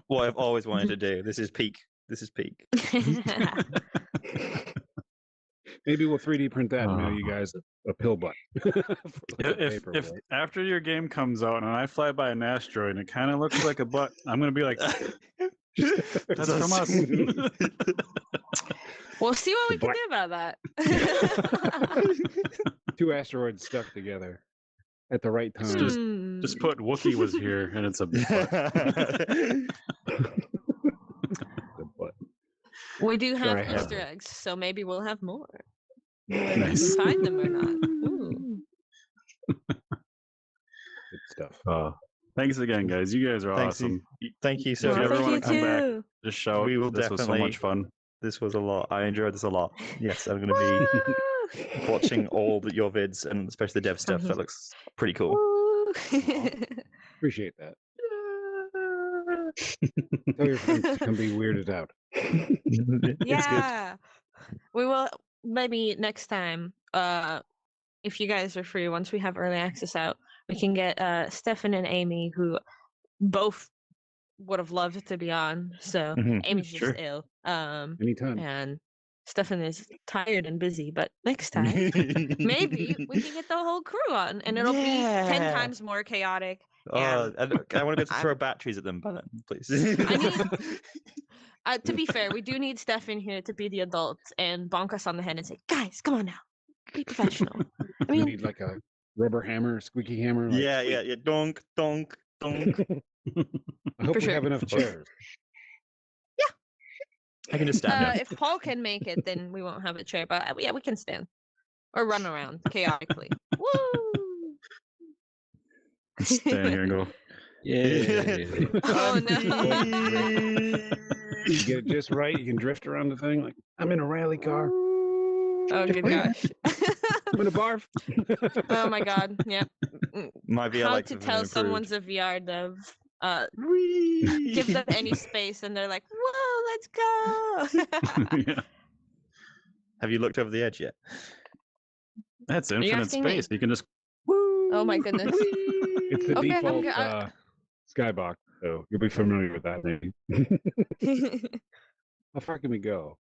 What I've always wanted to do. This is peak. Maybe we'll 3D print that and mail you Oh. guys a pill butt. For like a If paperweight. after your game comes out and I fly by an asteroid and it kind of looks like a butt, I'm gonna be like, that's from us. We'll see what we can Black- do about that. 2 asteroids stuck together at the right time. Just put Wookiee was here and it's a butt. The butt. We do have Sorry, I have Easter it. eggs, so maybe we'll have more. Nice. Find them or not. Ooh. Good stuff. Thanks again, guys. You guys are Thanks, awesome. Thank you If so you Well, ever much. thank you wanna come back, too. Just shout. We will This was so definitely- much fun. This was a lot. I enjoyed this a lot. Yes, I'm going to be Woo! watching all your vids and especially the dev stuff. That looks pretty cool. Woo! Appreciate that. Tell your friends to come be weirded out. It's good. Yeah. We will maybe next time, if you guys are free, once we have early access out, we can get Stefan and Amy, who both would have loved to be on. So Mhm. Amy's just Sure. ill. Anytime. And Stefan is tired and busy, but next time maybe we can get the whole crew on and it'll be 10 Yeah. times more chaotic. Oh, I want to go to I'm- throw batteries at them, but please. To be fair, we do need Stefan here to be the adult and bonk us on the head and say, guys, come on now. Be professional. I We mean, need like a rubber hammer, squeaky hammer. Like, yeah. Donk, donk, donk. I hope For we sure. have enough chairs. I can just stand up. If Paul can make it, then we won't have a chair. But yeah, we can stand or run around chaotically. Woo! Stand here and go. Yeah. Oh no! You get it just right. You can drift around the thing like I'm in a rally car. Oh good gosh! I'm in a barf. Oh my god! Yep. Might be How like to tell someone's a VR dev? Give them any space, and they're like, "Whoa, let's go!" Yeah. Have you looked over the edge yet? That's you infinite asking me? space. You can just. Oh my goodness! It's the Okay, I'm default go- skybox, so you'll be familiar with that name. How far can we go?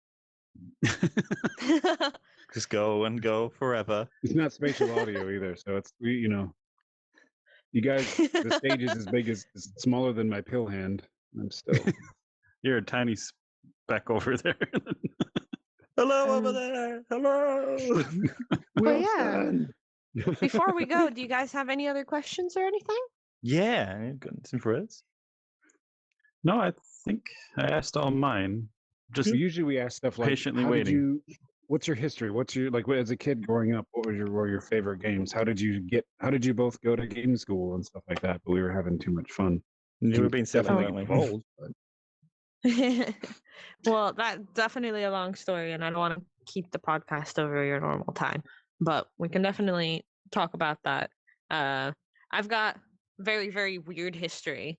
Just go and go forever. It's not spatial audio either, so it's you guys. The stage is as big as smaller than my pill hand. I'm still. You're a tiny speck over there. Hello over there. Hello. But yeah. Wilson! Before we go, do you guys have any other questions or anything? Yeah, got some for us. No, I think I asked all mine. Just Usually we ask stuff like, patiently how did waiting. what's your history? What's your as a kid growing up? What were your favorite games? How did you both go to game school and stuff like that? But we were having too much fun. We were being silly, Definitely weren't we? bold, but Well, that's definitely a long story, and I don't want to keep the podcast over your normal time, but we can definitely talk about that. I've got very, very weird history.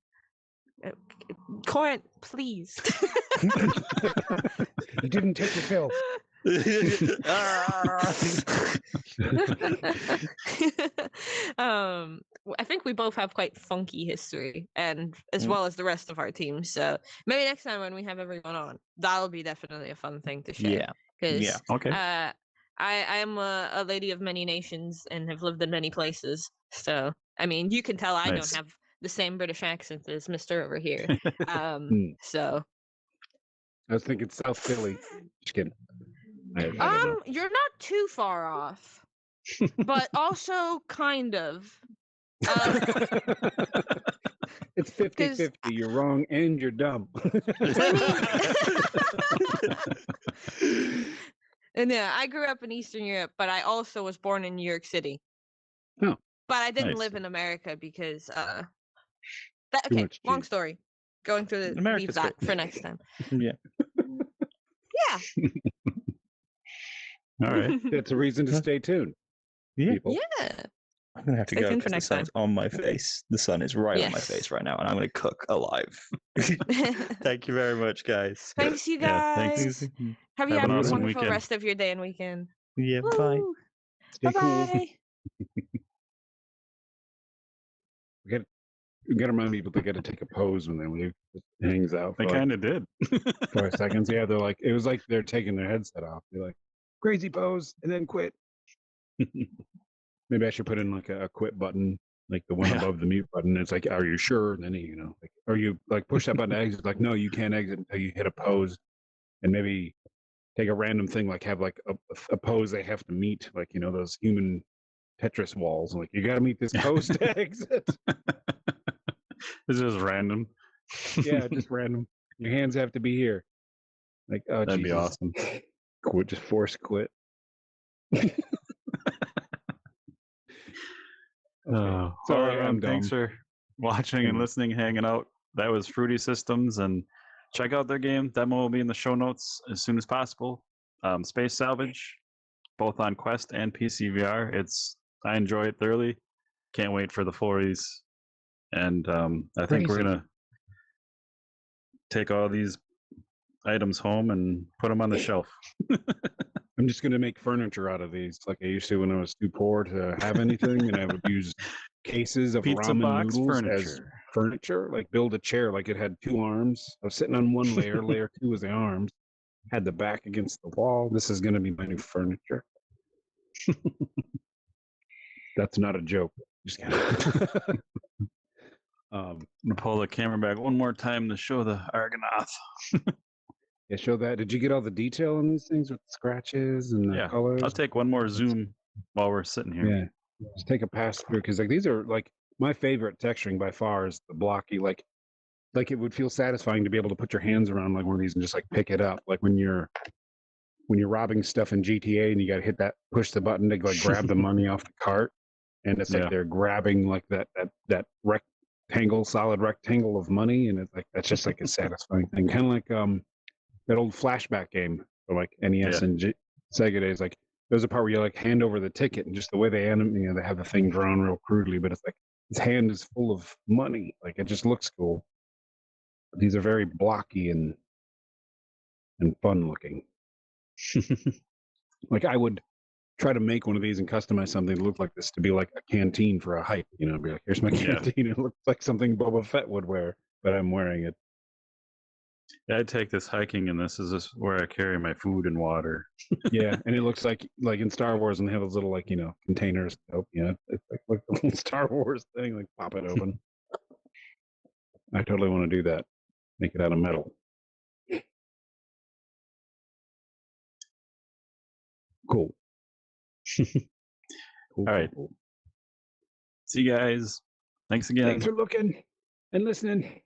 Corrin, please. you didn't take your pill. I think we both have quite funky history, and as Mm. well as the rest of our team. So maybe next time when we have everyone on, that'll be definitely a fun thing to share. Yeah. Because Yeah. Okay. I am a lady of many nations and have lived in many places. So I mean, you can tell I Nice. don't have the same British accent as Mister over here. So I was thinking South Philly. Just kidding. I don't know. you're not too far off, but also kind of. It's 50-50. You're wrong and you're dumb. And yeah, I grew up in Eastern Europe, but I also was born in New York City. Oh, but I didn't nice. live in America because Too okay, much long cheese. story. Going through the leave America's that great. for next time. Yeah. Yeah. All right. That's a reason to stay tuned. Yeah. People. Yeah. I'm gonna have to Stay go tuned for because the next sun's on my face. The sun is right on my Yes. face right now, and I'm gonna cook alive. Thank you very much, guys. Thanks, you Yeah, guys. thanks. Have you Have have an a awesome wonderful weekend. rest of your day and weekend. Yeah. Bye. Stay Bye cool. bye. We got to remind people they got to take a pose when they leave. It hangs out They for kind of did. 5 seconds. Yeah, they're like, it was like they're taking their headset off. They're like, crazy pose, and then quit. Maybe I should put in like a quit button, like the one Yeah. above the mute button. It's like, are you sure? And then like, or you like push that button to exit. Like, no, you can't exit until you hit a pose, and maybe take a random thing, like have like a pose they have to meet, like those human Tetris walls. Like, you got to meet this pose to exit. It's just random. Yeah, just random. Your hands have to be here. Like, oh, That'd be Jesus. awesome. Quit, just force quit. All Sorry, right, I'm thanks dumb. for watching and listening, hanging out. That was Fruity Systems, and check out their game. Demo will be in the show notes as soon as possible. Space Salvage, both on Quest and PC VR. I enjoy it thoroughly. Can't wait for the 4s. And I think we're Crazy. gonna take all these items home and put them on the shelf. I'm just going to make furniture out of these, like I used to when I was too poor to have anything, and I would use cases of Pizza ramen box noodles as furniture. furniture. Like build a chair, like it had 2 arms. I was sitting on one layer. Layer 2 was the arms. Had the back against the wall. This is going to be my new furniture. That's not a joke. Just kidding. I'm gonna pull the camera back one more time to show the Argonath. Yeah, show that. Did you get all the detail on these things with the scratches and the Yeah, colors? I'll take one more zoom while we're sitting here. Yeah, just take a pass through, because like these are like my favorite texturing by far is the blocky. Like like it would feel satisfying to be able to put your hands around like one of these and just like pick it up, like when you're robbing stuff in GTA and you got to hit that, push the button to like grab the money off the cart, and it's like Yeah. they're grabbing like that solid rectangle of money, and it's like that's just like a satisfying thing, kind of like that old flashback game for like NES Yeah. and Sega days. Like there's a part where you like hand over the ticket, and just the way they they have the thing drawn real crudely, but it's like his hand is full of money. Like it just looks cool. But these are very blocky and fun looking. Like I would try to make one of these and customize something that looked like this to be like a canteen for a hike. You know, be like, here's my Yeah. canteen. It looks like something Boba Fett would wear, but I'm wearing it. Yeah, I take this hiking, and this is just where I carry my food and water. Yeah, and it looks like in Star Wars, and they have those little like containers. Oh, yeah, it's like the little Star Wars thing. Like pop it open. I totally want to do that. Make it out of metal. Cool. Cool. All right. Cool. See you guys. Thanks again. Thanks for looking and listening.